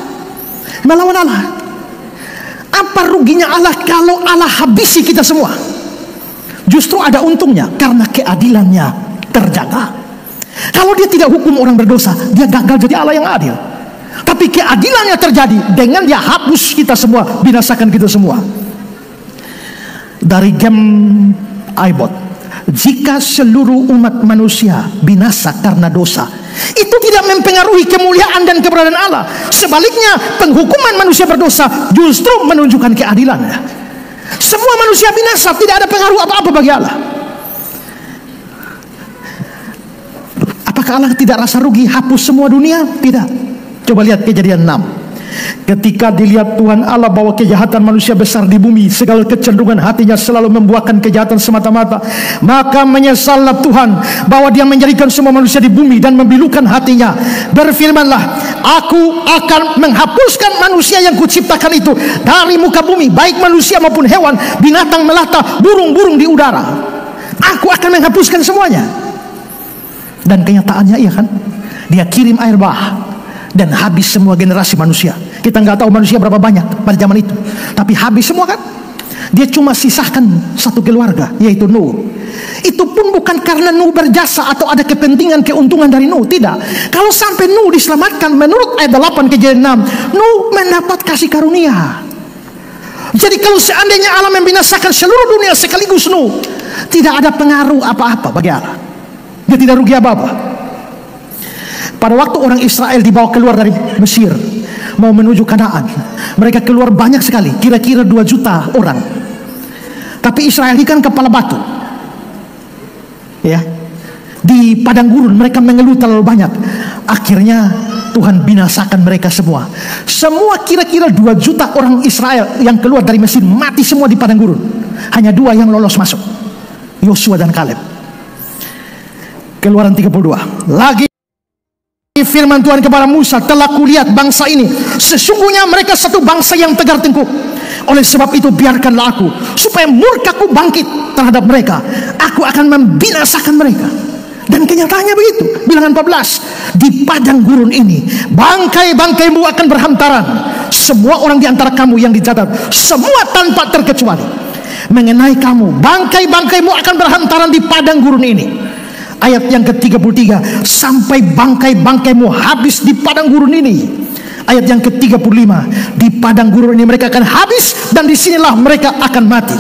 melawan Allah. Apa ruginya Allah kalau Allah habisi kita semua? Justru ada untungnya, karena keadilannya terjaga. Kalau Dia tidak hukum orang berdosa, Dia gagal jadi Allah yang adil. Tapi keadilannya terjadi dengan Dia hapus kita semua, binasakan kita semua. Dari Gem Aibot, jika seluruh umat manusia binasa karena dosa, itu tidak mempengaruhi kemuliaan dan keberadaan Allah. Sebaliknya, penghukuman manusia berdosa justru menunjukkan keadilannya. Semua manusia binasa, tidak ada pengaruh apa-apa bagi Allah. Apakah Allah tidak rasa rugi hapus semua dunia? Tidak. Coba lihat Kejadian 6. Ketika dilihat Tuhan Allah bahwa kejahatan manusia besar di bumi, segala kecenderungan hatinya selalu membuahkan kejahatan semata-mata, maka menyesallah Tuhan bahwa Dia menjadikan semua manusia di bumi dan membilukan hatinya. Berfirmanlah, aku akan menghapuskan manusia yang kuciptakan itu dari muka bumi, baik manusia maupun hewan, binatang melata, burung-burung di udara. Aku akan menghapuskan semuanya. Dan kenyataannya iya kan, Dia kirim air bah dan habis semua generasi manusia. Kita nggak tahu manusia berapa banyak pada zaman itu, tapi habis semua kan. Dia cuma sisahkan satu keluarga, yaitu Nuh. Itu pun bukan karena Nuh berjasa atau ada kepentingan keuntungan dari Nuh, tidak. Kalau sampai Nuh diselamatkan, menurut ayat 8 Kejadian 6, Nuh mendapat kasih karunia. Jadi kalau seandainya Allah membinasakan seluruh dunia sekaligus Nuh, tidak ada pengaruh apa-apa bagi Allah. Dia tidak rugi apa-apa. Pada waktu orang Israel dibawa keluar dari Mesir, mau menuju Kanaan, mereka keluar banyak sekali, kira-kira 2 juta orang. Tapi Israel ini kan kepala batu, ya. Di padang gurun mereka mengeluh terlalu banyak. Akhirnya Tuhan binasakan mereka semua. Semua kira-kira 2 juta orang Israel yang keluar dari Mesir mati semua di padang gurun. Hanya 2 yang lolos masuk, Yosua dan Kaleb. Keluaran 32. Lagi firman Tuhan kepada Musa, telah kulihat bangsa ini, sesungguhnya mereka satu bangsa yang tegar tengkuk. Oleh sebab itu biarkanlah aku, supaya murkaku bangkit terhadap mereka. Aku akan membinasakan mereka. Dan kenyataannya begitu. Bilangan 14, di padang gurun ini bangkai-bangkaimu akan berhantaran. Semua orang di antara kamu yang dicatat, semua tanpa terkecuali. Mengenai kamu, bangkai-bangkaimu akan berhantaran di padang gurun ini. Ayat yang ke-33, sampai bangkai-bangkaimu habis di padang gurun ini. Ayat yang ke-35, di padang gurun ini mereka akan habis, dan disinilah mereka akan mati.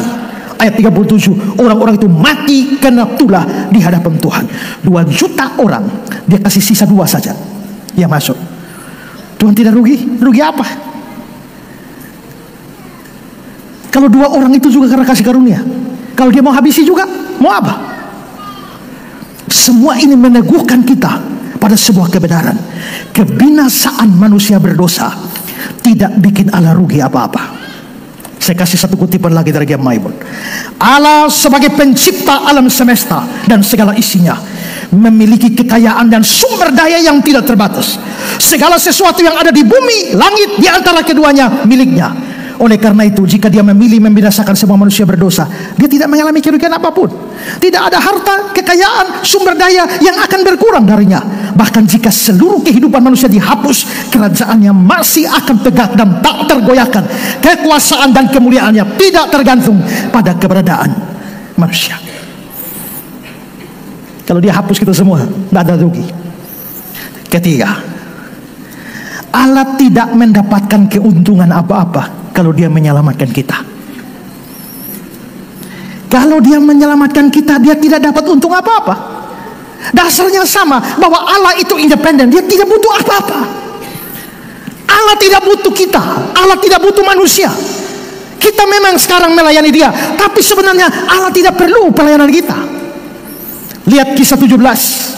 Ayat 37, orang-orang itu mati karena tulah di hadapan Tuhan. 2 juta orang, dia kasih sisa 2 saja yang masuk. Tuhan tidak rugi. Rugi apa? Kalau 2 orang itu juga karena kasih karunia. Kalau dia mau habisi juga, mau apa? Semua ini meneguhkan kita pada sebuah kebenaran. Kebinasaan manusia berdosa tidak bikin Allah rugi apa-apa. Saya kasih satu kutipan lagi dari Game Bible. Allah sebagai pencipta alam semesta dan segala isinya memiliki kekayaan dan sumber daya yang tidak terbatas. Segala sesuatu yang ada di bumi, langit, di antara keduanya miliknya. Oleh karena itu, jika dia memilih membinasakan semua manusia berdosa, dia tidak mengalami kerugian apapun. Tidak ada harta, kekayaan, sumber daya yang akan berkurang darinya. Bahkan jika seluruh kehidupan manusia dihapus, kerajaannya masih akan tegak dan tak tergoyahkan. Kekuasaan dan kemuliaannya tidak tergantung pada keberadaan manusia. Kalau dia hapus kita semua, tidak ada rugi. Ketiga, Allah tidak mendapatkan keuntungan apa-apa kalau dia menyelamatkan kita. Kalau dia menyelamatkan kita, dia tidak dapat untung apa-apa. Dasarnya sama, bahwa Allah itu independen, dia tidak butuh apa-apa. Allah tidak butuh kita, Allah tidak butuh manusia. Kita memang sekarang melayani dia, tapi sebenarnya Allah tidak perlu pelayanan kita. Lihat kisah 17.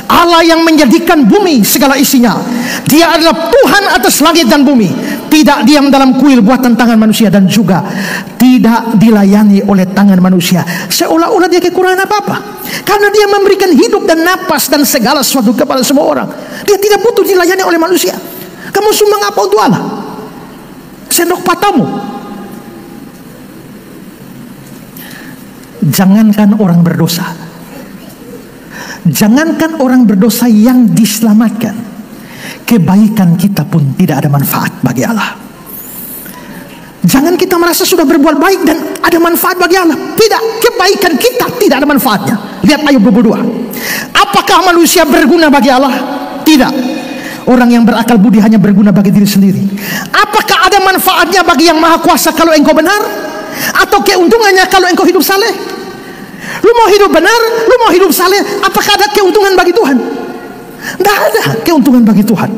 Allah yang menjadikan bumi segala isinya. Dia adalah Tuhan atas langit dan bumi. Tidak diam dalam kuil buatan tangan manusia, dan juga tidak dilayani oleh tangan manusia seolah-olah dia kekurangan apa-apa. Karena dia memberikan hidup dan napas dan segala sesuatu kepada semua orang. Dia tidak butuh dilayani oleh manusia. Kamu sumbang apa untuk Allah? Sendok patamu. Jangankan orang berdosa, jangankan orang berdosa yang diselamatkan, kebaikan kita pun tidak ada manfaat bagi Allah. Jangan kita merasa sudah berbuat baik dan ada manfaat bagi Allah. Tidak, kebaikan kita tidak ada manfaatnya. Lihat Ayub 22. Apakah manusia berguna bagi Allah? Tidak. Orang yang berakal budi hanya berguna bagi diri sendiri. Apakah ada manfaatnya bagi yang maha kuasa kalau engkau benar? Atau keuntungannya kalau engkau hidup saleh? Lu mau hidup benar, lu mau hidup saleh, apakah ada keuntungan bagi Tuhan? Tidak ada keuntungan bagi Tuhan.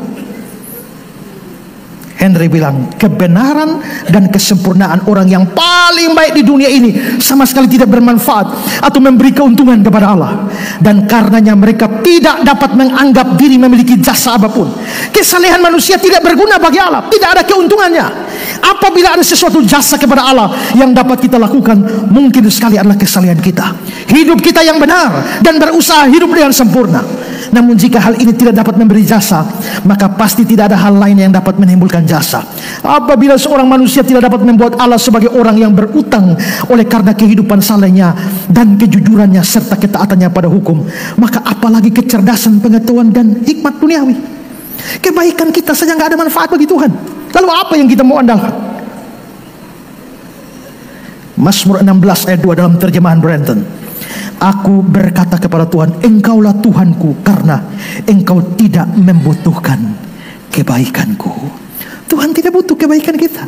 Henry bilang, kebenaran dan kesempurnaan orang yang paling baik di dunia ini sama sekali tidak bermanfaat atau memberi keuntungan kepada Allah. Dan karenanya mereka tidak dapat menganggap diri memiliki jasa apapun. Kesalehan manusia tidak berguna bagi Allah, tidak ada keuntungannya. Apabila ada sesuatu jasa kepada Allah yang dapat kita lakukan, mungkin sekali adalah kesalehan kita, hidup kita yang benar, dan berusaha hidup dengan sempurna. Namun jika hal ini tidak dapat memberi jasa, maka pasti tidak ada hal lain yang dapat menimbulkan jasa. Apabila seorang manusia tidak dapat membuat Allah sebagai orang yang berutang oleh karena kehidupan salehnya dan kejujurannya serta ketaatannya pada hukum, maka apalagi kecerdasan, pengetahuan, dan hikmat duniawi. Kebaikan kita saja nggak ada manfaat bagi Tuhan. Lalu apa yang kita mau andalkan? Mazmur 16 ayat 2 dalam terjemahan Brenton. Aku berkata kepada Tuhan, Engkaulah Tuhanku, karena Engkau tidak membutuhkan kebaikanku. Tuhan tidak butuh kebaikan kita.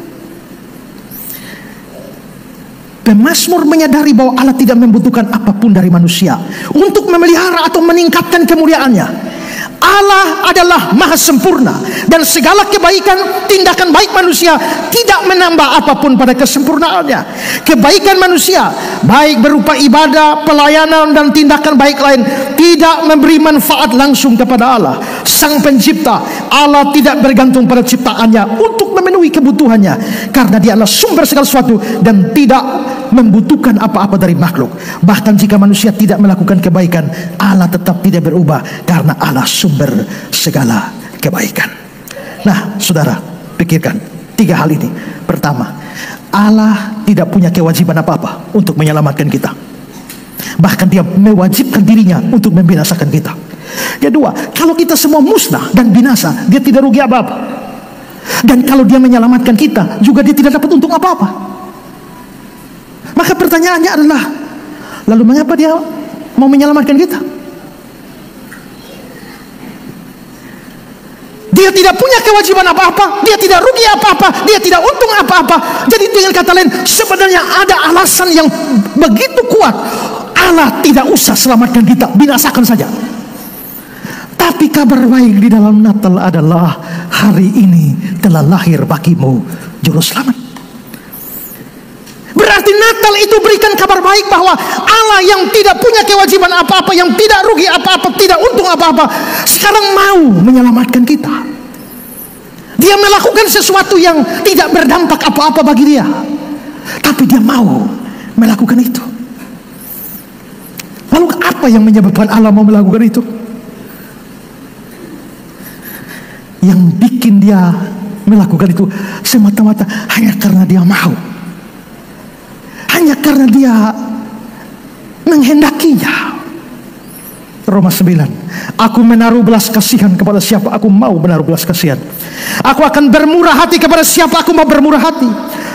Pemazmur menyadari bahwa Allah tidak membutuhkan apapun dari manusia untuk memelihara atau meningkatkan kemuliaannya. Allah adalah maha sempurna, dan segala kebaikan tindakan baik manusia tidak menambah apapun pada kesempurnaannya. Kebaikan manusia, baik berupa ibadah, pelayanan, dan tindakan baik lain, tidak memberi manfaat langsung kepada Allah, Sang Pencipta. Allah tidak bergantung pada ciptaannya untuk memenuhi kebutuhannya, karena Dia adalah sumber segala sesuatu dan tidak membutuhkan apa-apa dari makhluk. Bahkan jika manusia tidak melakukan kebaikan, Allah tetap tidak berubah, karena Allah sumber segala kebaikan. Nah, saudara, pikirkan 3 hal ini. Pertama, Allah tidak punya kewajiban apa-apa untuk menyelamatkan kita. Bahkan Dia mewajibkan dirinya untuk membinasakan kita. Kedua, kalau kita semua musnah dan binasa, Dia tidak rugi apa-apa. Dan kalau Dia menyelamatkan kita, juga Dia tidak dapat untung apa-apa. Maka pertanyaannya adalah, lalu mengapa Dia mau menyelamatkan kita? Dia tidak punya kewajiban apa-apa, Dia tidak rugi apa-apa, Dia tidak untung apa-apa. Jadi dengan kata lain, sebenarnya ada alasan yang begitu kuat Allah tidak usah selamatkan kita, binasakan saja. Tapi kabar baik di dalam Natal adalah, hari ini telah lahir bagimu Juru Selamat. Berarti Natal itu berikan kabar baik bahwa Allah yang tidak punya kewajiban apa-apa, yang tidak rugi apa-apa, tidak untung apa-apa, sekarang mau menyelamatkan kita. Dia melakukan sesuatu yang tidak berdampak apa-apa bagi Dia, tapi Dia mau melakukan itu. Lalu apa yang menyebabkan Allah mau melakukan itu? Yang bikin Dia melakukan itu semata-mata hanya karena Dia mau, hanya karena Dia menghendakinya. Roma 9, aku menaruh belas kasihan kepada siapa aku mau menaruh belas kasihan. Aku akan bermurah hati kepada siapa aku mau bermurah hati.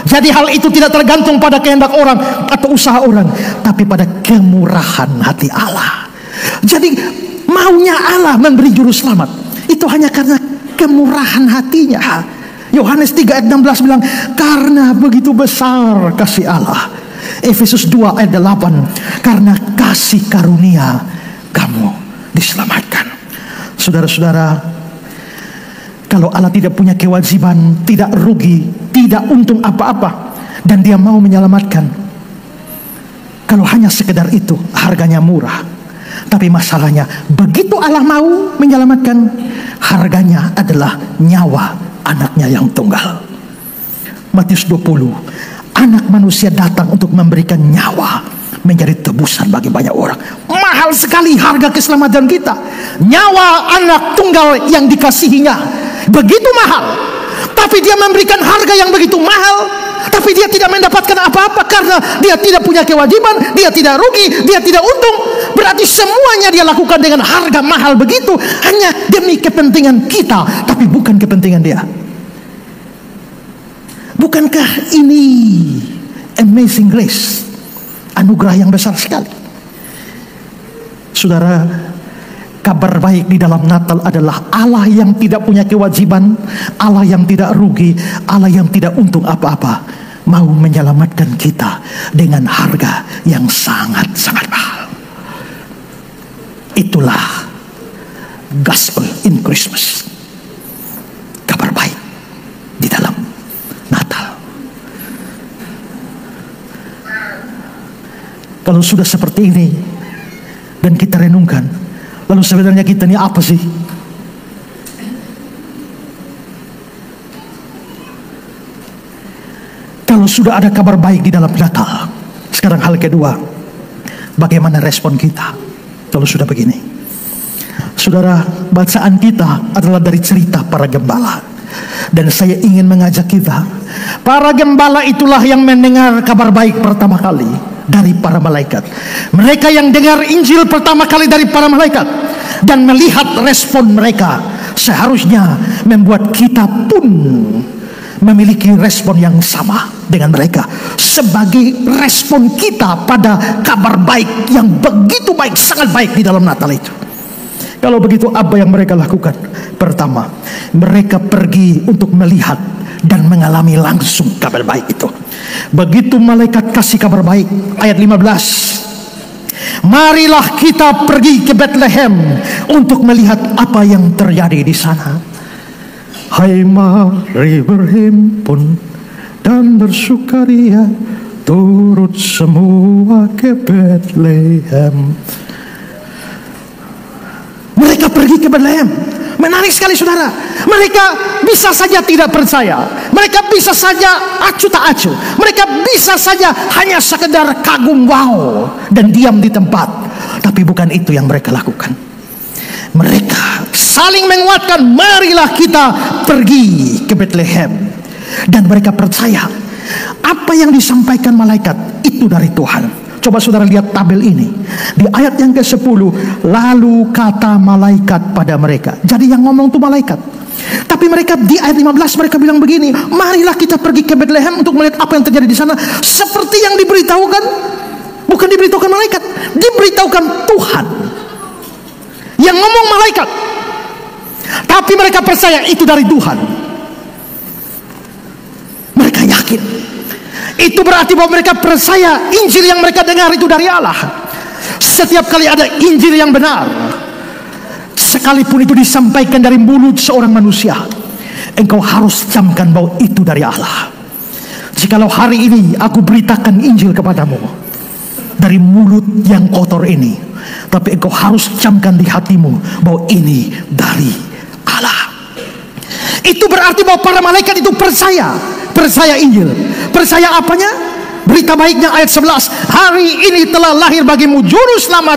Jadi hal itu tidak tergantung pada kehendak orang atau usaha orang, tapi pada kemurahan hati Allah. Jadi maunya Allah memberi Juru Selamat itu hanya karena kemurahan hatinya. Yohanes 3 ayat 16 bilang, karena begitu besar kasih Allah. Efesus 2 ayat 8, karena kasih karunia kamu diselamatkan. Saudara-saudara, kalau Allah tidak punya kewajiban, tidak rugi, tidak untung apa-apa, dan Dia mau menyelamatkan, kalau hanya sekedar itu, harganya murah. Tapi masalahnya, begitu Allah mau menyelamatkan, harganya adalah nyawa anaknya yang tunggal. Matius 20, anak manusia datang untuk memberikan nyawa menjadi tebusan bagi banyak orang. Mahal sekali harga keselamatan kita. Nyawa anak tunggal yang dikasihinya begitu mahal, tapi Dia memberikan harga yang begitu mahal, tapi Dia tidak mendapatkan apa-apa karena Dia tidak punya kewajiban, Dia tidak rugi, Dia tidak untung. Berarti semuanya Dia lakukan dengan harga mahal begitu, hanya demi kepentingan kita, tapi bukan kepentingan Dia. Bukankah ini amazing grace? Anugerah yang besar sekali. Saudara, kabar baik di dalam Natal adalah Allah yang tidak punya kewajiban, Allah yang tidak rugi, Allah yang tidak untung apa-apa, mau menyelamatkan kita dengan harga yang sangat-sangat mahal. Itulah gospel in Christmas. Kabar baik di dalam Natal. Kalau sudah seperti ini dan kita renungkan, lalu sebenarnya kita ini apa sih? Kalau sudah ada kabar baik di dalam Natal, sekarang hal kedua, bagaimana respon kita kalau sudah begini? Saudara, bacaan kita adalah dari cerita para gembala, dan saya ingin mengajak kita, para gembala itulah yang mendengar kabar baik pertama kali dari para malaikat. Mereka yang dengar Injil pertama kali dari para malaikat dan melihat respon mereka, seharusnya membuat kita pun memiliki respon yang sama dengan mereka, sebagai respon kita pada kabar baik yang begitu baik, sangat baik di dalam Natal itu. Kalau begitu, apa yang mereka lakukan? Pertama, mereka pergi untuk melihat dan mengalami langsung kabar baik itu. Begitu malaikat kasih kabar baik, ayat 15, marilah kita pergi ke Bethlehem untuk melihat apa yang terjadi di sana. Hai, mari berhimpun dan bersukaria, turut semua ke Bethlehem. Mereka pergi ke Bethlehem. Menarik sekali saudara. Mereka bisa saja tidak percaya. Mereka bisa saja acuh tak acuh. Mereka bisa saja hanya sekedar kagum wow dan diam di tempat. Tapi bukan itu yang mereka lakukan. Mereka saling menguatkan, marilah kita pergi ke Bethlehem. Dan mereka percaya apa yang disampaikan malaikat itu dari Tuhan. Coba saudara lihat tabel ini. Di ayat yang ke-10, lalu kata malaikat pada mereka. Jadi yang ngomong itu malaikat. Tapi mereka di ayat 15 mereka bilang begini, marilah kita pergi ke Bethlehem untuk melihat apa yang terjadi di sana. Seperti yang diberitahukan, bukan diberitahukan malaikat, diberitahukan Tuhan. Yang ngomong malaikat. Tapi mereka percaya itu dari Tuhan. Mereka yakin. Itu berarti bahwa mereka percaya Injil yang mereka dengar itu dari Allah. Setiap kali ada Injil yang benar, sekalipun itu disampaikan dari mulut seorang manusia, engkau harus camkan bahwa itu dari Allah. Jikalau hari ini aku beritakan Injil kepadamu dari mulut yang kotor ini, tapi engkau harus camkan di hatimu bahwa ini dari Allah. Itu berarti bahwa para malaikat itu percaya Injil. Percaya apanya? Berita baiknya ayat 11. Hari ini telah lahir bagimu juru selamat,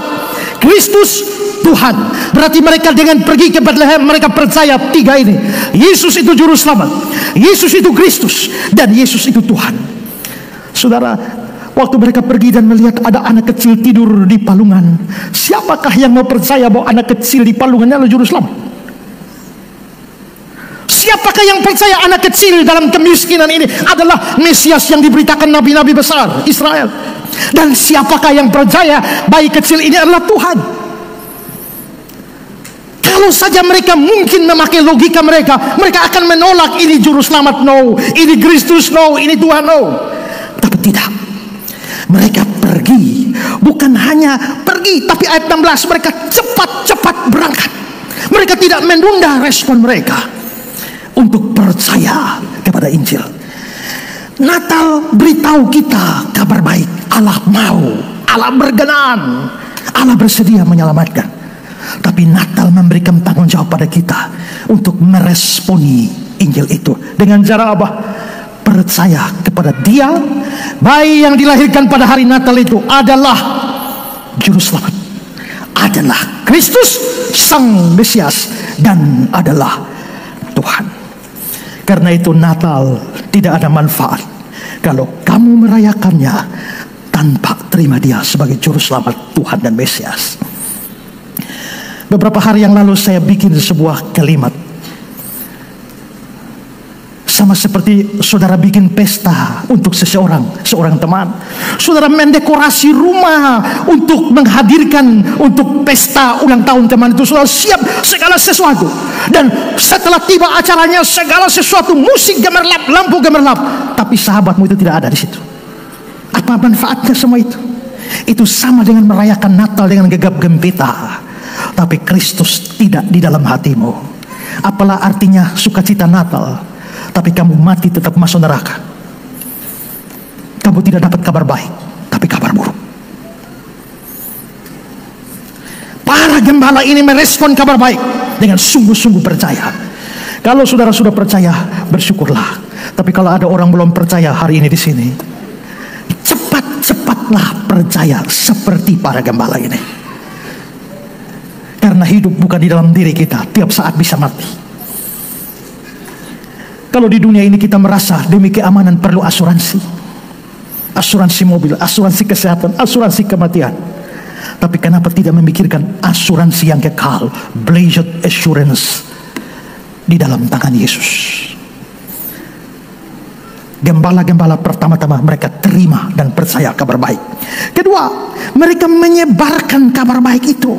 Kristus Tuhan. Berarti mereka dengan pergi ke Bethlehem, mereka percaya tiga ini. Yesus itu juru selamat, Yesus itu Kristus, dan Yesus itu Tuhan. Saudara, waktu mereka pergi dan melihat ada anak kecil tidur di palungan, siapakah yang mau percaya bahwa anak kecil di palungannya adalah juru selamat? Siapakah yang percaya anak kecil dalam kemiskinan ini adalah Mesias yang diberitakan nabi-nabi besar Israel? Dan siapakah yang percaya bayi kecil ini adalah Tuhan? Kalau saja mereka mungkin memakai logika mereka, mereka akan menolak ini juru selamat, no, ini Kristus, no, ini Tuhan, no. Tapi tidak. Mereka pergi. Bukan hanya pergi, tapi ayat 16 mereka cepat-cepat berangkat. Mereka tidak menunda respon mereka untuk percaya kepada Injil. Natal beritahu kita kabar baik. Allah mau, Allah berkenan, Allah bersedia menyelamatkan. Tapi Natal memberikan tanggung jawab pada kita untuk meresponi Injil itu. Dengan cara apa? Percaya kepada Dia. Bayi yang dilahirkan pada hari Natal itu adalah juru selamat, adalah Kristus Sang Mesias, dan adalah Tuhan. Karena itu Natal tidak ada manfaat kalau kamu merayakannya tanpa terima Dia sebagai juru selamat, Tuhan dan Mesias. Beberapa hari yang lalu saya bikin sebuah kalimat, sama seperti saudara bikin pesta untuk seorang teman. Saudara mendekorasi rumah untuk menghadirkan untuk pesta ulang tahun teman itu. Saudara siap segala sesuatu. Dan setelah tiba acaranya, segala sesuatu, musik gemerlap, lampu gemerlap, tapi sahabatmu itu tidak ada di situ. Apa manfaatnya semua itu? Itu sama dengan merayakan Natal dengan gegap gempita, tapi Kristus tidak di dalam hatimu. Apalah artinya sukacita Natal tapi kamu mati tetap masuk neraka? Kamu tidak dapat kabar baik, tapi kabar buruk. Para gembala ini merespon kabar baik dengan sungguh-sungguh percaya. Kalau saudara sudah percaya, bersyukurlah. Tapi kalau ada orang belum percaya hari ini di sini, cepat-cepatlah percaya seperti para gembala ini. Karena hidup bukan di dalam diri kita, tiap saat bisa mati. Kalau di dunia ini kita merasa demi keamanan perlu asuransi, asuransi mobil, asuransi kesehatan, asuransi kematian. Tapi kenapa tidak memikirkan asuransi yang kekal, blessed assurance, di dalam tangan Yesus? Gembala-gembala pertama-tama mereka terima dan percaya kabar baik. Kedua, mereka menyebarkan kabar baik itu.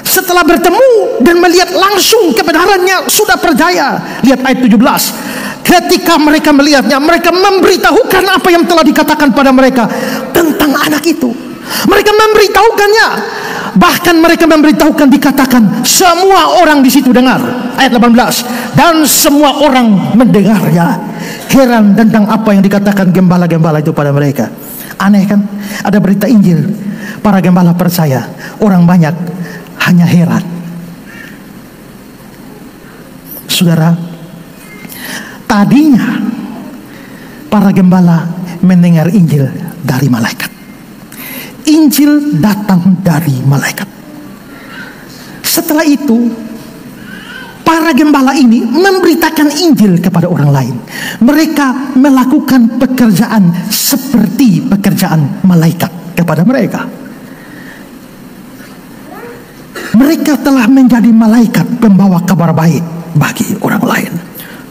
Setelah bertemu dan melihat langsung kebenarannya, sudah percaya. Lihat ayat 17. Ketika mereka melihatnya, mereka memberitahukan apa yang telah dikatakan pada mereka tentang anak itu. Mereka memberitahukannya. Bahkan mereka memberitahukan, dikatakan semua orang di situ dengar. Ayat 18. Dan semua orang mendengarnya. Heran tentang apa yang dikatakan gembala-gembala itu pada mereka. Aneh kan? Ada berita Injil, para gembala percaya, orang banyak hanya heran. Saudara, tadinya para gembala mendengar Injil dari malaikat. Injil datang dari malaikat. Setelah itu, para gembala ini memberitakan Injil kepada orang lain. Mereka melakukan pekerjaan seperti pekerjaan malaikat kepada mereka. Mereka telah menjadi malaikat pembawa kabar baik bagi orang lain.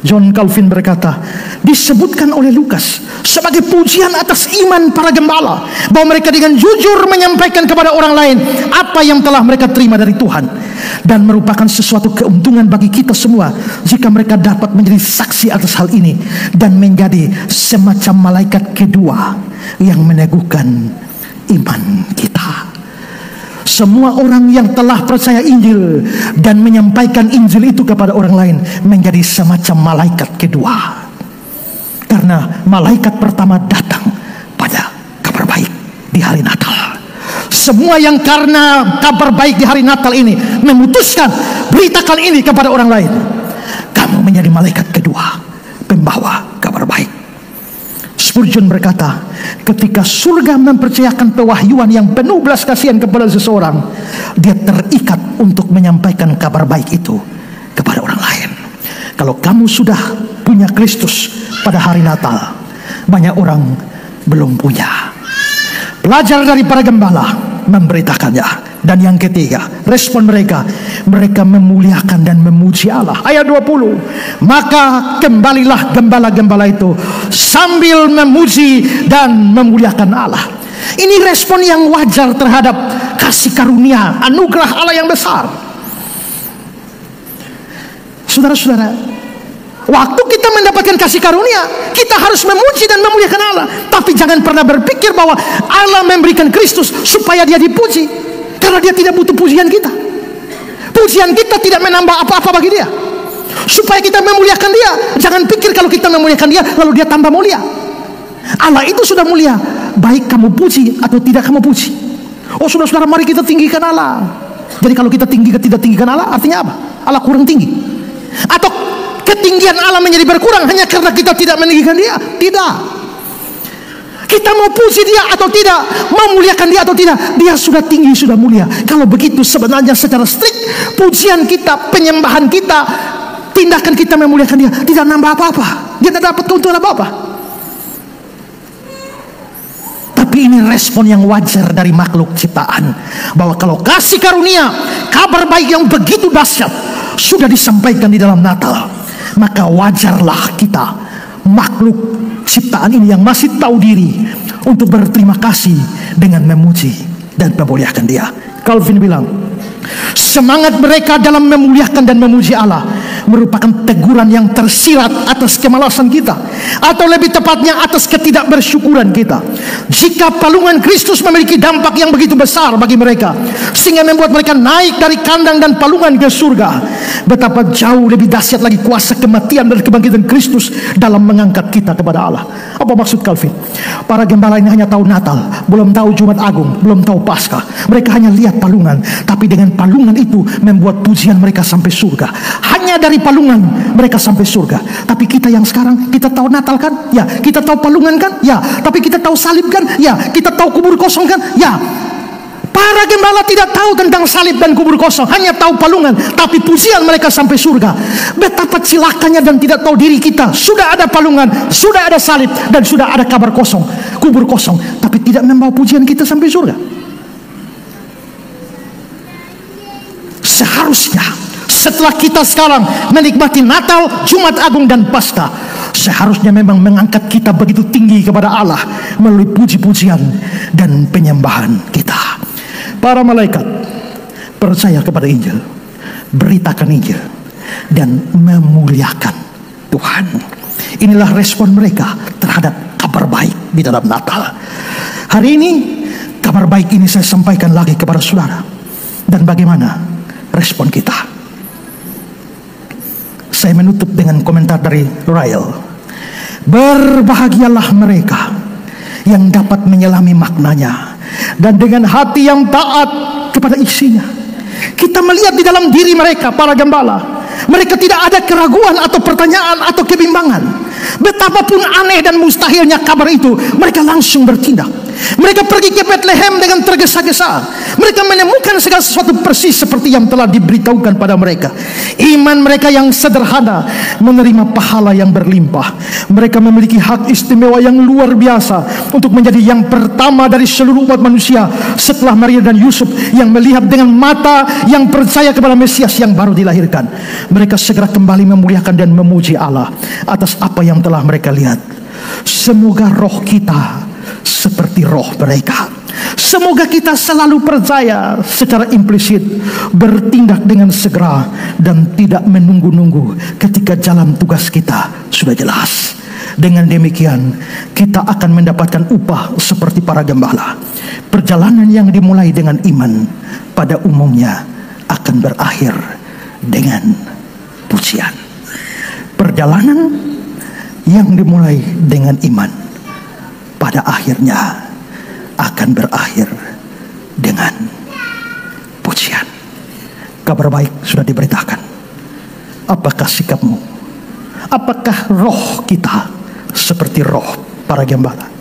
John Calvin berkata, disebutkan oleh Lukas sebagai pujian atas iman para gembala, bahwa mereka dengan jujur menyampaikan kepada orang lain apa yang telah mereka terima dari Tuhan, dan merupakan sesuatu keuntungan bagi kita semua jika mereka dapat menjadi saksi atas hal ini dan menjadi semacam malaikat kedua yang meneguhkan iman kita. Semua orang yang telah percaya Injil dan menyampaikan Injil itu kepada orang lain menjadi semacam malaikat kedua. Karena malaikat pertama datang pada kabar baik di hari Natal. Semua yang karena kabar baik di hari Natal ini memutuskan, beritakan ini kepada orang lain. Kamu menjadi malaikat kedua, pembawa kabar baik. Spurgeon berkata, ketika surga mempercayakan pewahyuan yang penuh belas kasihan kepada seseorang, dia terikat untuk menyampaikan kabar baik itu kepada orang lain. Kalau kamu sudah punya Kristus pada hari Natal, banyak orang belum punya. Belajar dari para gembala, memberitakannya. Dan yang ketiga, respon mereka, mereka memuliakan dan memuji Allah. Ayat 20, maka kembalilah gembala-gembala itu sambil memuji dan memuliakan Allah. Ini respon yang wajar terhadap kasih karunia, anugerah Allah yang besar. Saudara-saudara, waktu kita mendapatkan kasih karunia, kita harus memuji dan memuliakan Allah. Tapi jangan pernah berpikir bahwa Allah memberikan Kristus supaya dia dipuji. Karena dia tidak butuh pujian kita. Pujian kita tidak menambah apa-apa bagi dia. Supaya kita memuliakan dia, jangan pikir kalau kita memuliakan dia lalu dia tambah mulia. Allah itu sudah mulia, baik kamu puji atau tidak kamu puji. Oh saudara-saudara, mari kita tinggikan Allah. Jadi kalau kita tidak tinggikan Allah, artinya apa? Allah kurang tinggi. Atau ketinggian Allah menjadi berkurang hanya karena kita tidak meninggikan dia? Tidak. Kita mau puji dia atau tidak, mau muliakan dia atau tidak, dia sudah tinggi, sudah mulia. Kalau begitu sebenarnya secara strict, pujian kita, penyembahan kita, tindakan kita memuliakan dia tidak nambah apa-apa. Dia tidak dapat keuntungan apa-apa. Tapi ini respon yang wajar dari makhluk ciptaan, bahwa kalau kasih karunia, kabar baik yang begitu dahsyat sudah disampaikan di dalam Natal, maka wajarlah kita, makhluk ciptaan ini yang masih tahu diri, untuk berterima kasih dengan memuji dan memuliakan dia. Calvin bilang, semangat mereka dalam memuliakan dan memuji Allah merupakan teguran yang tersirat atas kemalasan kita, atau lebih tepatnya atas ketidakbersyukuran kita. Jika palungan Kristus memiliki dampak yang begitu besar bagi mereka, sehingga membuat mereka naik dari kandang dan palungan ke surga, betapa jauh lebih dahsyat lagi kuasa kematian dan kebangkitan Kristus dalam mengangkat kita kepada Allah. Apa maksud Calvin? Para gembala ini hanya tahu Natal, belum tahu Jumat Agung, belum tahu Paskah. Mereka hanya lihat palungan, tapi dengan palungan itu membuat pujian mereka sampai surga. Hanya dari palungan mereka sampai surga. Tapi kita yang sekarang, kita tahu Natal kan? Ya. Kita tahu palungan kan? Ya. Tapi kita tahu salib kan? Ya. Kita tahu kubur kosong kan? Ya. Para gembala tidak tahu tentang salib dan kubur kosong, hanya tahu palungan, tapi pujian mereka sampai surga. Betapa celakanya dan tidak tahu diri kita. Sudah ada palungan, sudah ada salib, dan sudah ada kabar kosong, kubur kosong, tapi tidak membawa pujian kita sampai surga. Seharusnya setelah kita sekarang menikmati Natal, Jumat Agung, dan Paskah, seharusnya memang mengangkat kita begitu tinggi kepada Allah melalui puji-pujian dan penyembahan kita. Para malaikat percaya kepada Injil, beritakan Injil, dan memuliakan Tuhan. Inilah respon mereka terhadap kabar baik di dalam Natal. Hari ini kabar baik ini saya sampaikan lagi kepada saudara. Dan bagaimana respon kita? Saya menutup dengan komentar dari Ryle. Berbahagialah mereka yang dapat menyelami maknanya dan dengan hati yang taat kepada isinya. Kita melihat di dalam diri mereka, para gembala, mereka tidak ada keraguan atau pertanyaan atau kebimbangan. Betapapun aneh dan mustahilnya kabar itu, mereka langsung bertindak. Mereka pergi ke Bethlehem dengan tergesa-gesa. Mereka menemukan segala sesuatu persis seperti yang telah diberitahukan pada mereka. Iman mereka yang sederhana menerima pahala yang berlimpah. Mereka memiliki hak istimewa yang luar biasa untuk menjadi yang pertama dari seluruh umat manusia setelah Maria dan Yusuf yang melihat dengan mata yang percaya kepada Mesias yang baru dilahirkan. Mereka segera kembali memuliakan dan memuji Allah atas apa yang telah mereka lihat. Semoga roh kita seperti roh mereka. Semoga kita selalu percaya secara implisit, bertindak dengan segera dan tidak menunggu-nunggu ketika jalan tugas kita sudah jelas. Dengan demikian kita akan mendapatkan upah seperti para gembala. Perjalanan yang dimulai dengan iman pada umumnya akan berakhir dengan pujian. Perjalanan yang dimulai dengan iman pada akhirnya akan berakhir dengan pujian. Kabar baik sudah diberitakan. Apakah sikapmu? Apakah roh kita seperti roh para gembala?